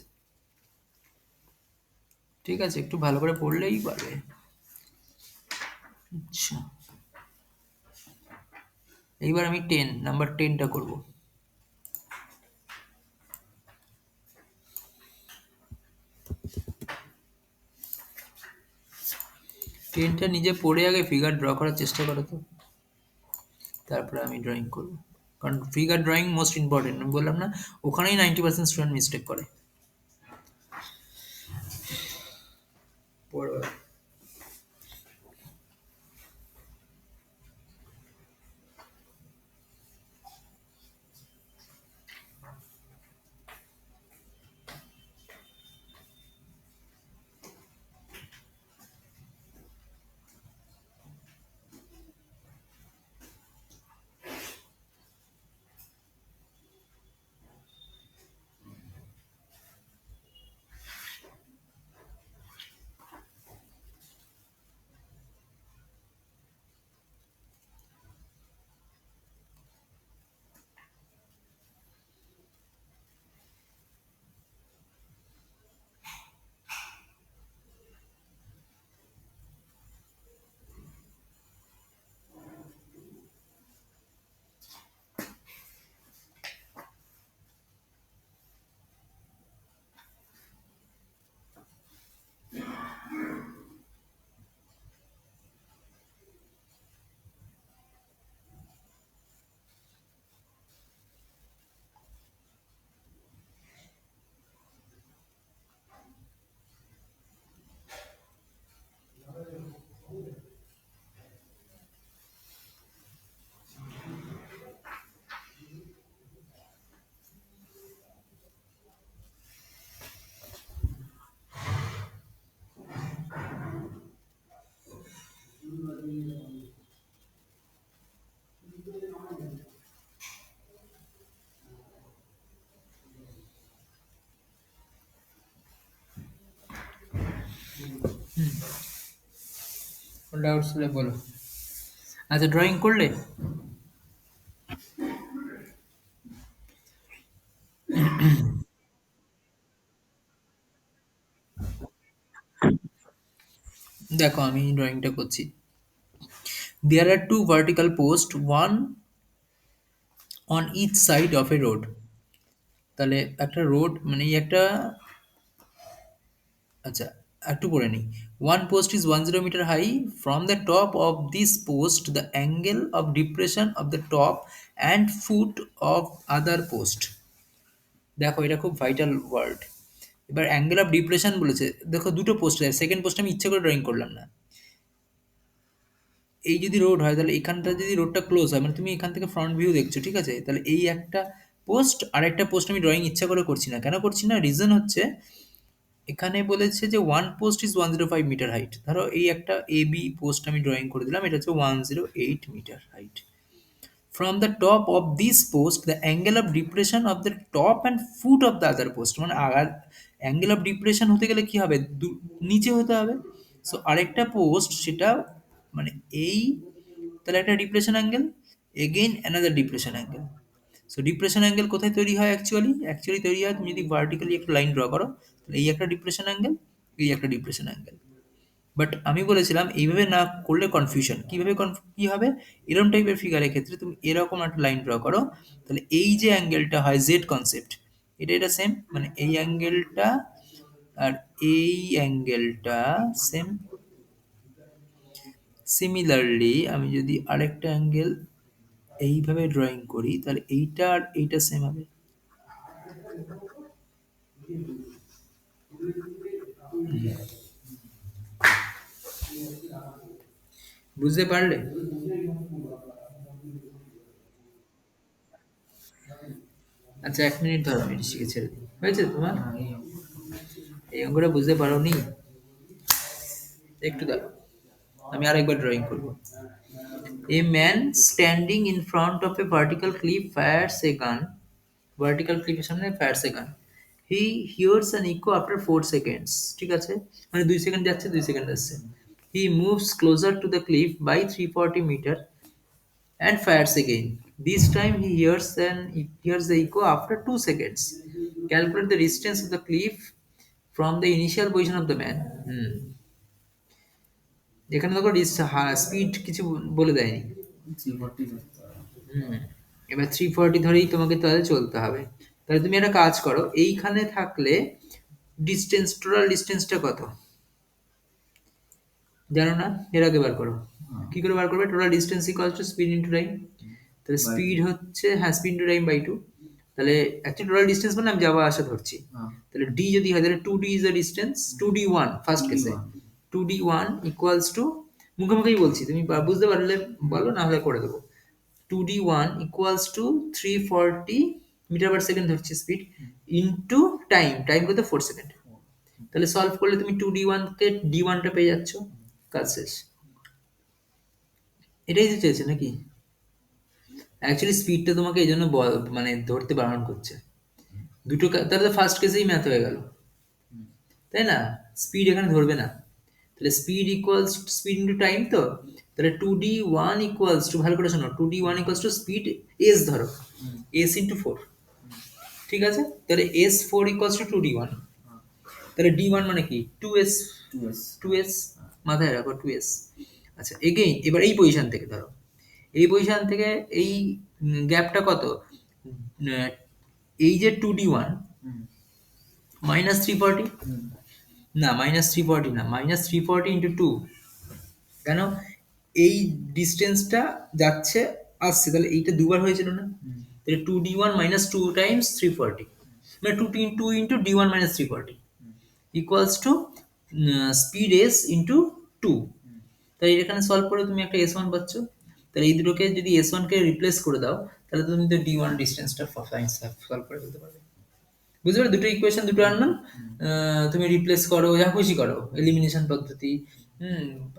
ঠিক আছে, একটু ভালো করে পড়লেই পারবে। আচ্ছা, এইবার আমি নাম্বার 10টা করব। 10টা নিজে পড়ে আগে ফিগার ড্র করার চেষ্টা করো তো, তারপরে আমি ড্রয়িং করব। কারণ ফিগার ড্রয়িং মোস্ট ইম্পর্টেন্ট, আমি বললাম না, ওখানেই 90% স্টুডেন্ট মিস্টেক করে। পড়ো। ডাউটস হলে বলো। আচ্ছা, ড্রয়িং করলে? দেখো আমি ড্রয়িংটা করছি। There are two vertical posts, one on each side of a road. তাহলে একটা রোড মানে এই একটা, আচ্ছা একটু পড়ে নিই। One post is 1 meter high. From the top of this post, the angle of depression of the top and foot of other post. দেখো এটা খুব ভাইটাল ওয়ার্ড। এবার অ্যাঙ্গেল অফ ডিপ্রেশন বলেছে। দেখো দুটো পোস্ট আছে, সেকেন্ড পোস্ট আমি ইচ্ছা করে ড্রয়িং করলাম না। এই যদি রোড হয় তাহলে এখানটা যদি রোডটা ক্লোজ হয়, মানে তুমি এখান থেকে ফ্রন্ট ভিউ দেখছো, ঠিক আছে, তাহলে এই একটা পোস্ট আর একটা পোস্ট আমি ড্রয়িং ইচ্ছা করে করছি না। কেন করছি না? রিজন হচ্ছে এখানে বলেছে যে one post is 105 metre height. ধরো এই একটা এ বি পোস্ট আমি ড্রয়িং করে দিলাম, এটা হচ্ছে 108 metre height. From the top of this post the angle of depression of the top and foot of the other post, মানে আগার অ্যাঙ্গেল অফ ডিপ্রেশন হতে গেলে কি হবে? নিচে হতে হবে। সো আরেকটা পোস্ট সেটা মানে এই, তাহলে একটা depression angle, again another depression angle. So depression angle কোথায় তৈরি হয়? অ্যাকচুয়ালি তৈরি হয়, তুমি যদি ভার্টিক্যালি একটা লাইন ড্র করো, তাহলে এই একটা ডিপ্রেশন অ্যাঙ্গেল, এই একটা ডিপ্রেশন অ্যাঙ্গেল। বাট আমি বলেছিলাম এইভাবে না করলে কনফিউশন। কীভাবে কী হবে? এরকম টাইপের ফিগারের ক্ষেত্রে তুমি এরকম একটা লাইন ড্র করো, তাহলে এই যে অ্যাঙ্গেলটা হয় জেড কনসেপ্ট, এটা সেম, মানে এই অ্যাঙ্গেলটা আর এই অ্যাঙ্গেলটা সেম। সিমিলারলি আমি যদি আরেকটা অ্যাঙ্গেল এইভাবে ড্রয়িং করি, তাহলে এইটা আর এইটা সেম হবে। বুঝতে পারলে? আচ্ছা 1 মিনিট ধরো, আমি এটা শিখে ছেড়ে দিই। হয়েছে তোমার? হ্যাঁ এই এই অঙ্কটা বুঝতে পারোনি? একটু দাঁড়াও, আমি আরেকবার ড্রয়িং করব। A man standing in front of a vertical cliff fires a gun. Vertical cliff এর সামনে fires a gun. He hears an echo after 4 seconds. ঠিক আছে? মানে 2 সেকেন্ড যাচ্ছে, 2 সেকেন্ড আসছে। He moves closer to the cliff by 340 meter and fires again. This time he hears the echo after 2 seconds. Calculate the distance of the cliff from the initial position of the man. এখানে দেখো speed কিছু বলে দেয়নি। 340 ধরতে হবে। হুম, এবার 340 ধরেই তোমাকে তাহলে চলতে হবে। তাহলে তুমি একটা কাজ করো, এইখানে থাকলে ডিস্টেন্স, টোটাল ডিস্টেন্সটা কত জানো না? এর আগে বার করো। হ্যাঁ কি করে বার করবে? Total distance equals to speed into time. তাহলে বাই স্পিড 2। হচ্ছে, হ্যাঁ, স্পিড ইনটু টাইম বাই 2। তাহলে অ্যাকচুয়ালি টোটাল ডিস্টেন্স মানে আমি যাওয়া আসা ধরছি। হ্যাঁ তাহলে ডি যদি হয় তাহলে 2d is the distance, 2d1 first কেসে। 2d1 2d1 ইকুয়ালস টু, মুখোমুখি বলছি, তুমি বুঝতে পারলে বলো, না হলে করে দেবো। 2d1 equals to 340 metre per second ধরছি স্পিড, ইনটু টাইম, টাইম কত? 4 সেকেন্ড। তাহলে সলভ করলে তুমি 2d1 কে d1 টা পেয়ে যাচ্ছ, কাজ শেষ। এটাই তো চেয়েছে নাকি? অ্যাকচুয়ালি স্পিডটা তোমাকে এই জন্য মানে ধরতে বারণ করছে। তাহলে তো ফার্স্ট কেসেই ম্যাথ হয়ে গেল, তাই না? স্পিড এখানে ধরবে না। তাহলে speed equals speed into time, তো তাহলে 2d1 ইকুয়ালস টু, ভালো করে শোনো, 2d1 equals to speed S ধরো, এস ইনটু 4, ঠিক আছে? তাহলে এস 4 ইকুয়ালস টু 2d1। তাহলে d1 মানে কি? 2s। 2s 2s মাথায় রাখো, 2s। আচ্ছা এগেইন এবার এই পজিশন থেকে ধরো, এই পজিশন থেকে এই গ্যাপটা কত? এই যে 2d1 মাইনাস 340, না মাইনাস 340 না, মাইনাস 340 ইন্টু 2। কেন? এই ডিস্টেন্সটা যাচ্ছে আসছে, তাহলে এইটা দুবার হয়েছিল না? তাহলে 2d1 মাইনাস 2 টাইমস 340, মানে 2 into d1 minus 340 equals to speed S into 2। তাই এখানে সলভ করে তুমি একটা এস ওয়ান পাচ্ছ। তাহলে এই দুটোকে যদি এস ওয়ানকে রিপ্লেস করে দাও, তাহলে তুমি তো ডি ওয়ান ডিস্টেন্সটা সলভ করে ফেলতে পারবে। বুঝতে পারলে? দুটো ইকুয়েশন দুটো আনলাম, তুমি রিপ্লেস করো, যা খুশি করো, এলিমিনেশন পদ্ধতি,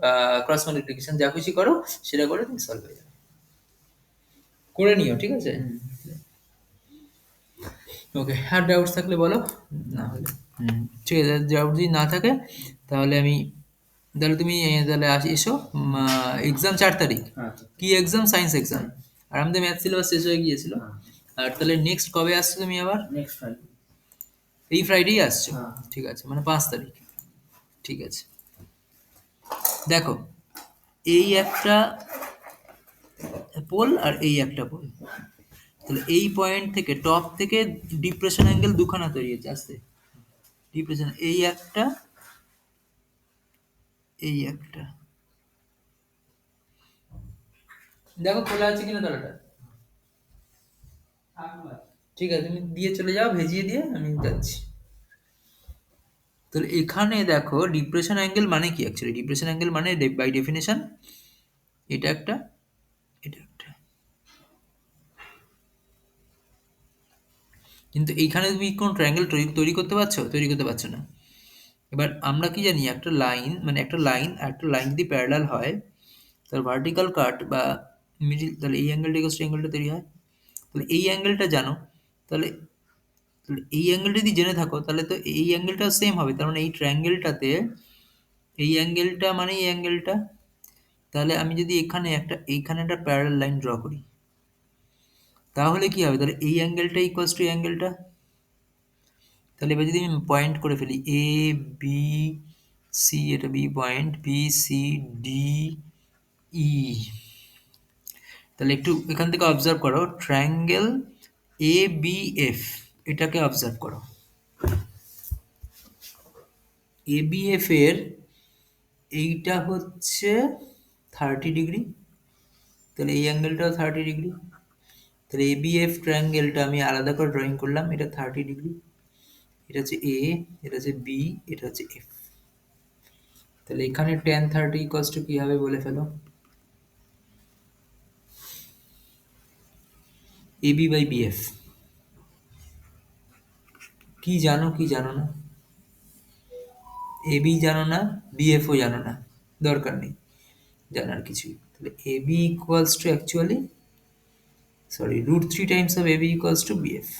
বা ক্রস মাল্টিপ্লিকেশন, যা খুশি করো, সেটা করে তুমি সলভ হয়ে যাবে। করে নিও, ঠিক আছে? ওকে, আর ডাউটস থাকলে বলো, না হলে ঠিক আছে। ডাউট যদি না থাকে তাহলে আমি তাহলে তুমি তাহলে এসো, এক্সাম 4 তারিখ। আচ্ছা। কি এক্সাম? Science exam. সায়েন্স। আর আমাদের ম্যাথ সিলেবাস শেষ হয়ে গিয়েছিল। হ্যাঁ। আর তাহলে নেক্সট কবে আসছো তুমি আবার? Next Friday. এই ফ্রাইডেই আসছো? হ্যাঁ। ঠিক আছে, মানে 5 তারিখ। ঠিক আছে, দেখো, এই একটা পোল আর এই একটা পোল, তাহলে এই পয়েন্ট থেকে টপ থেকে ডিপ্রেশন অ্যাঙ্গেল দুখানা তৈরি হচ্ছে আস্তে। ডিপ্রেশন এই একটা, এই একটা। দেখো খোলা আছে কিনা তলাটা। ঠিক আছে, তুমি দিয়ে চলে যাও, ভেজিয়ে দিয়ে আমি যাচ্ছি। তাহলে এখানে দেখো ডিপ্রেশন অ্যাঙ্গেল মানে কি? অ্যাকচুয়ালি ডিপ্রেশন অ্যাঙ্গেল মানে বাই ডেফিনেশন এটা একটা, এটা একটা। কিন্তু এইখানে তুমি কোন ট্রায়াঙ্গেল তৈরি তৈরি করতে পারছো? তৈরি করতে পারছো না। এবার আমরা কি জানি, একটা লাইন মানে একটা লাইন আর একটা লাইন যদি প্যারালাল হয়, তার ভার্টিক্যাল কাট বা মিডিল, তাহলে এই অ্যাঙ্গেলটা ইকুয়ালস টু অ্যাঙ্গেলটা তৈরি হয়। তাহলে এই অ্যাঙ্গেলটা জানো, তাহলে তাহলে এই অ্যাঙ্গেলটা যদি জেনে থাকো তাহলে তো এই অ্যাঙ্গেলটাও সেম হবে। তার মানে এই ট্রায়াঙ্গেলটাতে এই অ্যাঙ্গেলটা মানে এই অ্যাঙ্গেলটা। তাহলে আমি যদি এখানে একটা, এইখানে একটা প্যারালাল লাইন ড্র করি, তাহলে কি হবে? তাহলে এই অ্যাঙ্গেলটা ইকুয়ালস টু এই অ্যাঙ্গেলটা। তাহলে এবার যদি আমি পয়েন্ট করে ফেলি এ বি সি, এটা B point, B C D E, তাহলে একটু এখান থেকে অবজার্ভ করো ট্রায়াঙ্গেল এ বি এফ, এটাকে অবজার্ভ করো। এ বি এফ এর এইটা হচ্ছে 30 ডিগ্রি, তাহলে এই অ্যাঙ্গেলটাও 30 ডিগ্রি। তাহলে এ বি এফ ট্রায়াঙ্গেলটা আমি আলাদা করে ড্রয়িং করলাম, এটা 30 ডিগ্রি। এটা হচ্ছে এ, এটা হচ্ছে বি, এটা হচ্ছে এফ। তাহলে এখানে টেন থার্টি ইকোয়ালস টু কি হবে বলে ফেলো? এ বি বাই বি এফ। কি জানো কি জানো না? এ বি জানো না, বি এফও জানো না, দরকার নেই জানার কিছুই। তাহলে A B equals to actually, sorry, √3 times of A B equals to B F.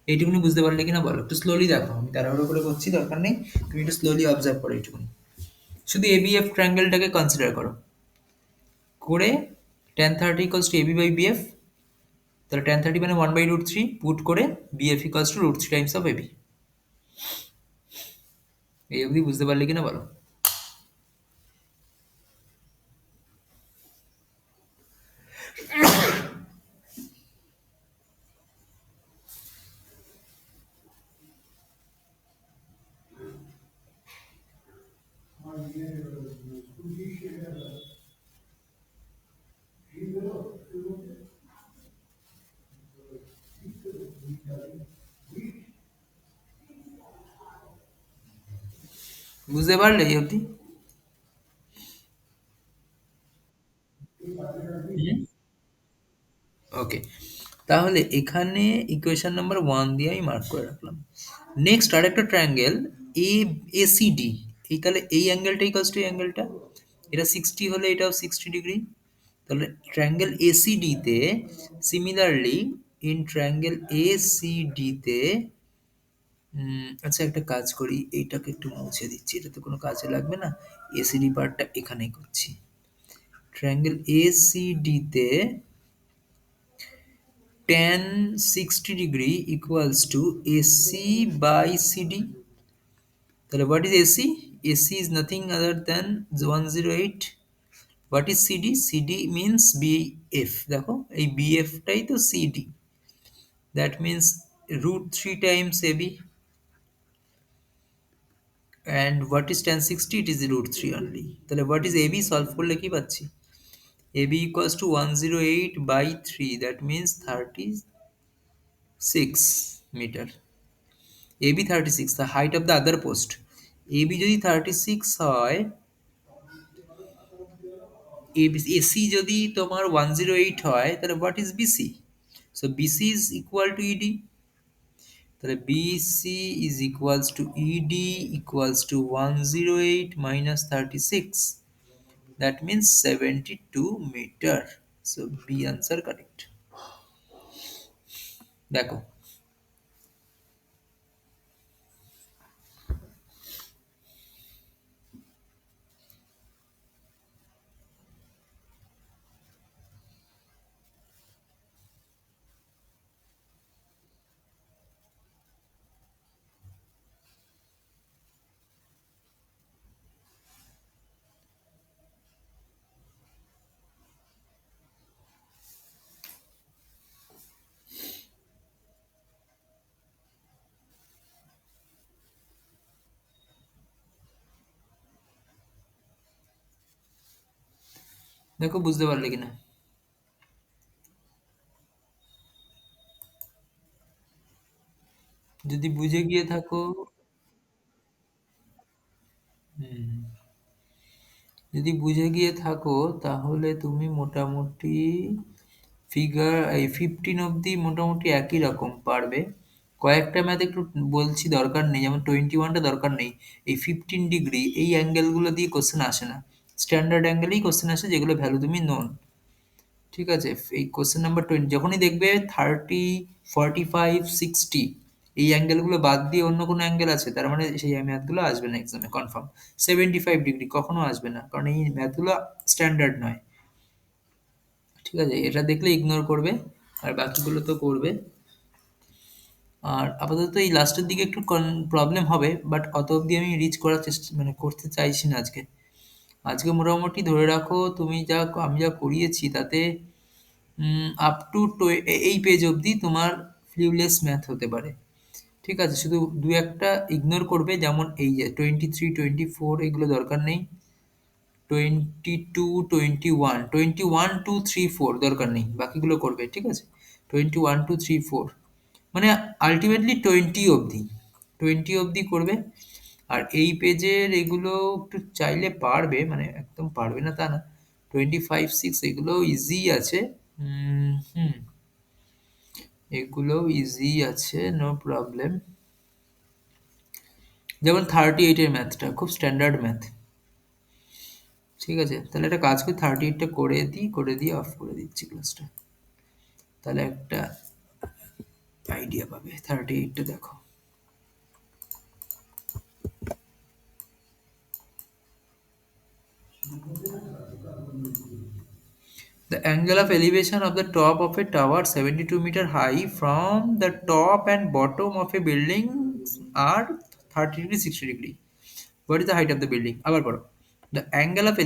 এইটুকুনি বুঝতে পারলে কিনা বলো? একটু স্লোলি দেখো, আমি তাড়াহুড়ো করে করছি, দরকার নেই, তুমি একটু স্লোলি অবজার্ভ করো এইটুকুনি। শুধু এ বি এফ ট্রায়াঙ্গেলটাকে কনসিডার করো, করে tan thirty equals to A B by B F. তাহলে টেন থার্টি মানে 1/√3 পুট করে B F equals to √3 times of A B. এই অবধি বুঝতে পারলে কিনা বলো? বুঝতে পারলে এই অবধি? ওকে, তাহলে এখানে ইকুয়েশন নাম্বার 1 দিয়ে আমি মার্ক করে রাখলাম। নেক্সট আরেকটা ট্রায়াঙ্গেল এ এসিডি, এই তাহলে এই অ্যাঙ্গেলটা ইকুয়ালস টু এই অ্যাঙ্গেলটা, এটা 60 হলে এটাও 60 ডিগ্রি। তাহলে ট্রায়াঙ্গেল এসিডি তে সিমিলারলি, ইন ট্রায়াঙ্গেল এসিডি তে আচ্ছা একটা কাজ করি, এইটাকে একটু মুছে দিচ্ছি, এটা তো কোনো কাজে লাগবে না। এসিডি পার্টটা এখানেই করছি। ট্রায়াঙ্গেল এসিডি তে tan 60 degree equals to AC by CD. তাহলে what is AC? AC is nothing other than 108. What is CD? CD means BF, দেখো এই BF টাই তো CD, that means √3 times AB. And what is tan 60? It is √3 only. তাহলে what is AB? Solve করলে কি পাচ্ছি? AB equals to 108 by 3, that means 36 metre. AB 36, the height of the other post. AB যদি 36 হয়, AC যদি তোমার 108 হয়, তাহলে what is BC? So BC is equal to ED. তাহলে BC is equals to ED equals to 108 minus 36. That means 72 meter. So B answer correct. দেখো, দেখো বুঝতে পারলে কিনা। যদি বুঝে গিয়ে থাকো, হুম, যদি বুঝে গিয়ে থাকো তাহলে তুমি মোটামুটি ফিগার এই 15 অবধি মোটামুটি একই রকম পারবে। কয়েকটা ম্যাথ একটু বলছি দরকার নেই, যেমন 21টা দরকার নেই। এই 15 ডিগ্রি এই অ্যাঙ্গেলগুলো দিয়ে কোশ্চেন আসে না, স্ট্যান্ডার্ড অ্যাঙ্গেলেই কোশ্চেন আসে যেগুলো ভ্যালু তুমি নোন। ঠিক আছে, এই কোশ্চেন নাম্বার 20 যখনই দেখবে 30, 45, 60 এই অ্যাঙ্গেলগুলো বাদ দিয়ে অন্য কোনো অ্যাঙ্গেল আছে, তার মানে সেই ম্যাথগুলো আসবে না এক্সামে কনফার্ম। 75 ডিগ্রি কখনো আসবে না, কারণ এই ম্যাথগুলো স্ট্যান্ডার্ড নয়। ঠিক আছে, এটা দেখলে ইগনোর করবে, আর বাকিগুলো তো করবে। আর আপাতত এই লাস্টের দিকে একটু প্রবলেম হবে, বাট অত অবধি আমি রিচ করার চেষ্টা মানে করতে চাইছি না আজকে। আজকে মোটামুটি ধরে রাখো তুমি যা আমি যা করিয়েছি তাতে আপ টু এই পেজ অবধি তোমার ফ্লিউলেস ম্যাথ হতে পারে। ঠিক আছে, শুধু দু একটা ইগনোর করবে, যেমন এই যে 23, 24 এগুলো দরকার নেই। 22, 21, 21, 2, 3, 4 দরকার নেই, বাকিগুলো করবে। ঠিক আছে, 21, 2, 3, 4 মানে আলটিমেটলি 20 অবধি করবে। আর এই পেজের এগুলো একটু চাইলে পারবে, মানে একদম পারবে না তা না। 25, 6 এগুলো ইজি আছে। হুম, এগুলো ইজি আছে, নো প্রবলেম। যেমন 38-এর ম্যাথটা খুব স্ট্যান্ডার্ড ম্যাথ। ঠিক আছে, তাহলে একটা কাজ করি, 38টা করে দিয়ে অফ করে দিচ্ছি ক্লাসটা। তাহলে একটা আইডিয়া পাবে। 38টা দেখো। The angle of elevation of the top of a tower 72-meter high from the top and bottom of a building are 30 degree, 60 degree. What is the height of the building? আবার পড়ো। The angle of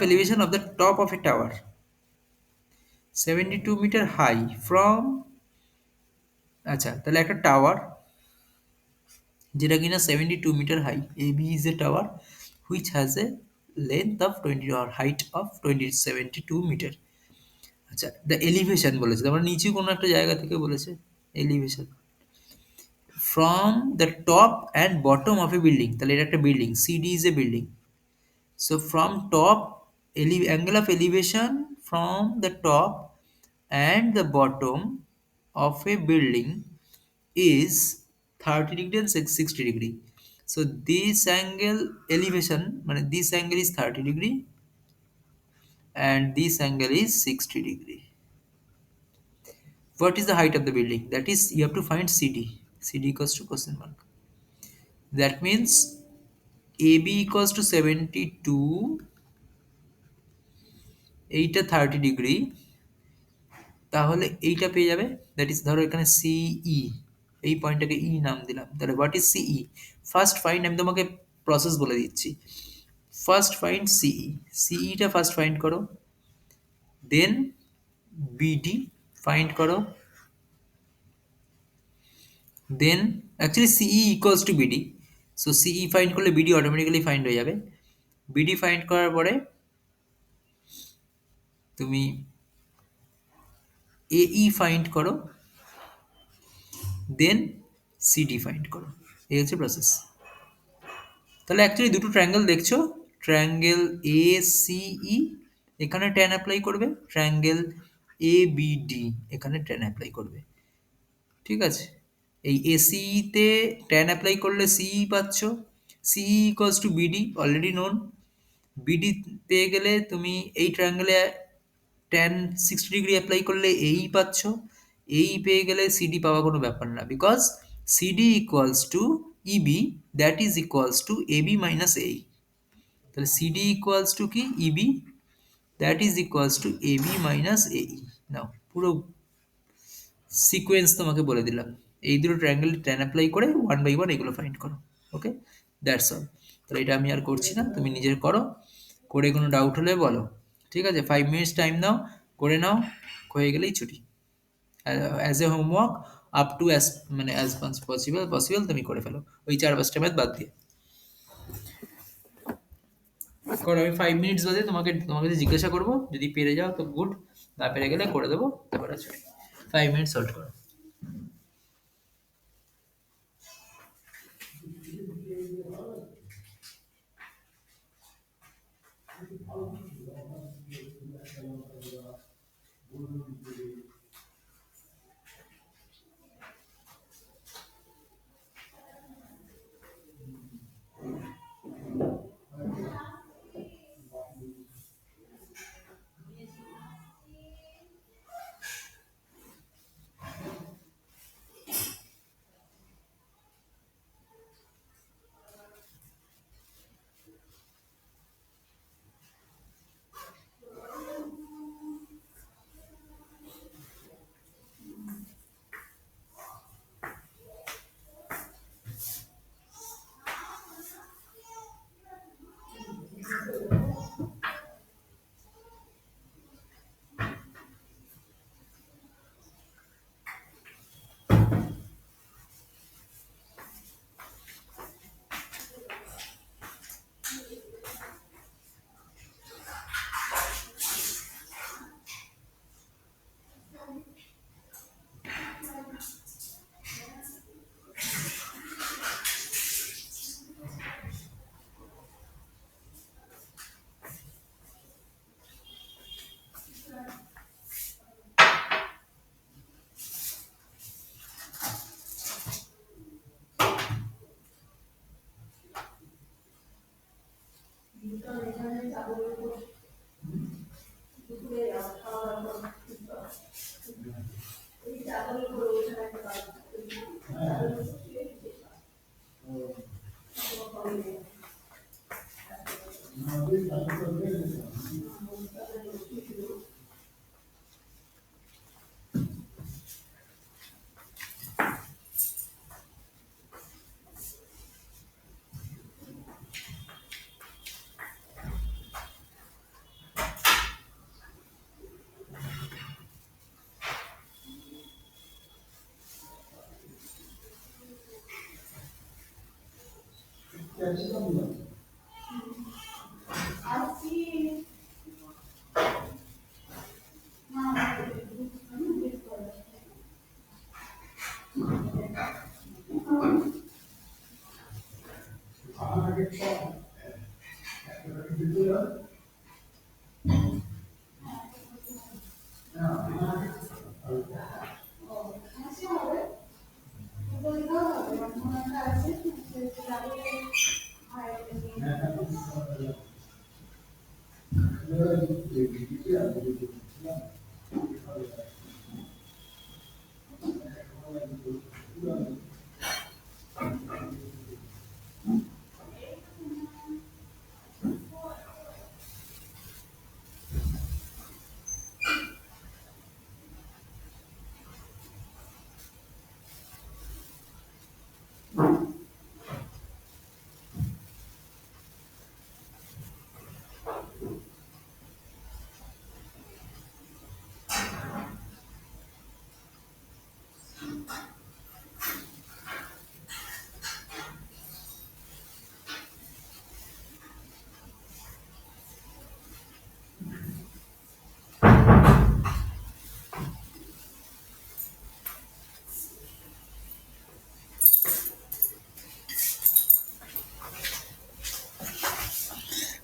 elevation of the top of a tower 72-meter high from, আচ্ছা তাহলে একটা tower যেটা কিনা 72 metre high, A B is a tower which has a length of 20 or height of 72 metre. আচ্ছা, the elevation বলেছে, তার মানে নিচু কোনো একটা জায়গা থেকে বলেছে elevation from the top and bottom of a building, তাহলে এটা একটা building, CD is a building. So from top, angle of elevation from the top and the bottom of a building is 30 degree and 60 degree. So this angle elevation মানে this angle is 30 degree and this angle is 60 degree. What is the height of the building? That is, you have to find CD. CD equals to question mark. That means AB equals to 72, এইটা 30 degree, তাহলে এইটা পেয়ে যাবে। That is, ধরো এখানে সিই, এই পয়েন্টটাকে ই নাম দিলাম, তাহলে হোয়াট ইজ সিই? ফার্স্ট ফাইন্ড, আমি তোমাকে প্রসেস বলে দিচ্ছি। ফার্স্ট ফাইন্ড সিই, সিইটা ফার্স্ট ফাইন্ড করো, দেন বিডি ফাইন্ড করো, দেন অ্যাকচুয়ালি সিই ইকুয়ালস টু বিডি। সো সিই ফাইন্ড করলে বিডি অটোমেটিক্যালি ফাইন্ড হয়ে যাবে। বিডি ফাইন্ড করার পরে তুমি এই ফাইন্ড করো, দেন সিডি ফাইন্ড করো। এই হচ্ছে প্রসেস। তাহলে অ্যাকচুয়ালি দুটো ট্রায়াঙ্গেল দেখছো, ট্রায়াঙ্গেল এ সিই, এখানে ট্যান অ্যাপ্লাই করবে, ট্রায়াঙ্গেল এ বিডি এখানে ট্যান অ্যাপ্লাই করবে। ঠিক আছে, এই এসিতে ট্যান অ্যাপ্লাই করলে সিই পাচ্ছ, সিই equals to BD already known. BD পেয়ে গেলে তুমি এই ট্রায়াঙ্গেলে ট্যান 60 ডিগ্রি অ্যাপ্লাই করলে এই পাচ্ছ। এই পেয়ে গেলে সিডি পাওয়া কোনো ব্যাপার না, because CD equals to EB, that is equals to AB minus এই। তাহলে সিডি ইকুয়ালস টু কি? EB, that is equals to AB minus এই। নাও পুরো সিকোয়েন্স তোমাকে বলে দিলাম। এই দুটো ট্রায়াঙ্গেল ট্যান অ্যাপ্লাই করে 1 বাই 1 এগুলো ফাইন্ড করো। ওকে, দ্যাটস অল। তাহলে এটা আমি আর করছি না, তুমি নিজের করো, করে কোনো ডাউট হলে বলো। ঠিক আছে, 5 মিনিটস টাইম নাও, করে নাও, হয়ে গেলেই ছুটি। As a homework up to as মানে অ্যাজ মাচ পসিবল তুমি করে ফেলো, ওই 4-5টা ম্যাথ বাদ দিয়ে। করো, আমি 5 মিনিটস বাদে তোমাকে জিজ্ঞাসা করবো, যদি পেরে যাও তো গুড, না পেরে গেলে করে দেবো, তারপরে ছুটি। 5 মিনিটস হোল্ড করো।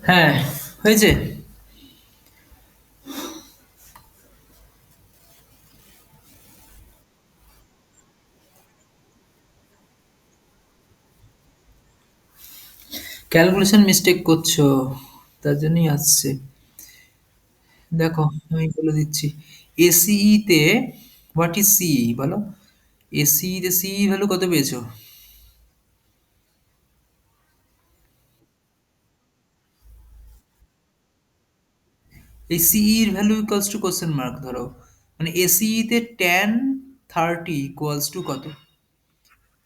হ্যাঁ, হয়েছে। ক্যালকুলেশন মিস্টেক করছো, তার জন্যই আসছে। দেখো, আমি বলে দিচ্ছি। এসিই তে হোয়াট ইজ সিই বলো? এসিই তে সিই ভ্যালু কত পেয়েছো? এই সিই এর value equals to question mark ধরো, মানে এসিই তে ট্যান 30 ইকুয়ালস টু কত?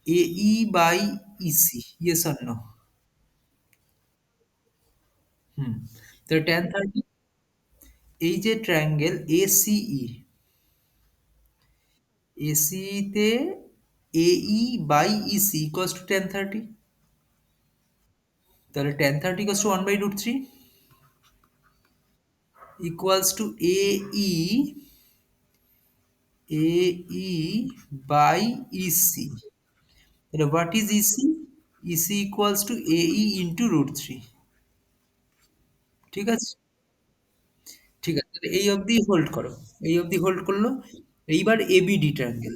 এই by EC, yes or no? Hmm, তো ট্যান 30, এই যে ট্রায়াঙ্গেল এসিই, এসিই তে এই by EC equals to tan 30, তাহলে tan 30 equals to 1/√3। equals to AE by EC. তাহলে what is EC? EC equals to AE into root 3. ঠিক আছে? ঠিক আছে, তাহলে এই অবধি হোল্ড করো। এই অবধি হোল্ড করলো। এইবার ABD triangle.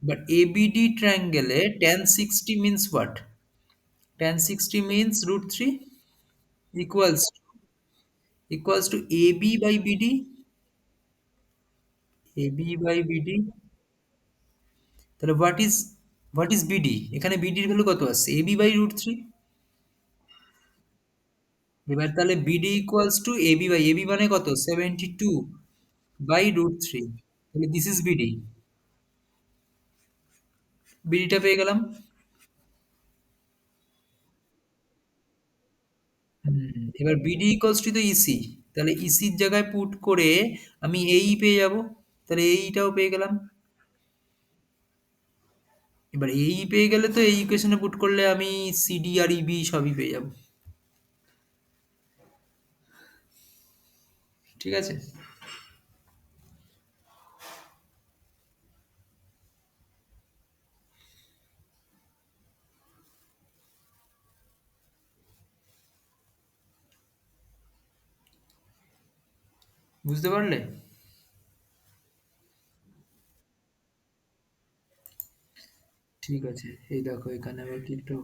But ABD triangle tan 60 means what? Tan 60 means root 3 equals to AB by BD. AB by BD. তাহলে what is BD? এখানে BD এর ভ্যালু কত আসছে? AB by root 3। এবার তাহলে BD equals to AB মানে কত? 72 by root 3। তাহলে this is BD। BD টা পেয়ে গেলাম। এবার BD equals to the EC। তাহলে EC র জায়গায় পুট করে আমি AE পেয়ে যাব। তাহলে AE-টাও পেয়ে গেলাম। এবার AE পেয়ে গেলে তো এই ইকুয়েশনে পুট করলে আমি CD আর EB সবই পেয়ে যাব। ঠিক আছে? বুঝতে পারলে? ঠিক আছে। এই দেখো এখানে আবার কি একটা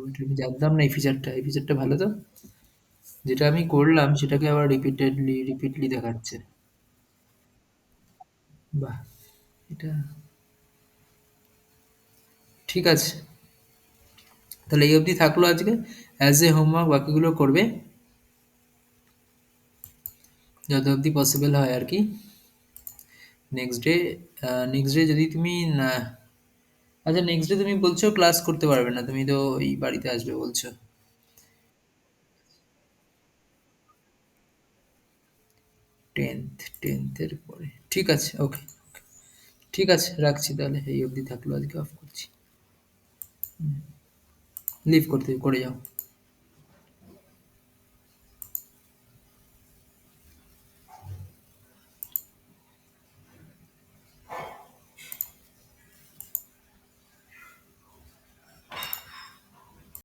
এটা আমি জানতাম না এই ফিচারটা ভালো তো। যেটা আমি করলাম সেটাকে আবার রিপিটলি দেখাচ্ছে। বাহ! এটা ঠিক আছে। তাহলে এই অবধি থাকলো আজকে। অ্যাজ এ হোমওয়ার্ক বাকিগুলো করবে যত অবধি পসিবল হয় আর কি। নেক্সট ডে নেক্সট ডে যদি তুমি না, আচ্ছা নেক্সট ডে তুমি বলছো ক্লাস করতে পারবে না, তুমি তো এই বাড়িতে আসবে বলছো। 10th এর পরে ঠিক আছে, ওকে। ঠিক আছে, রাখছি তাহলে। এই অবধি থাকলো আজকে, অফ করছি। লিভ করে যাও।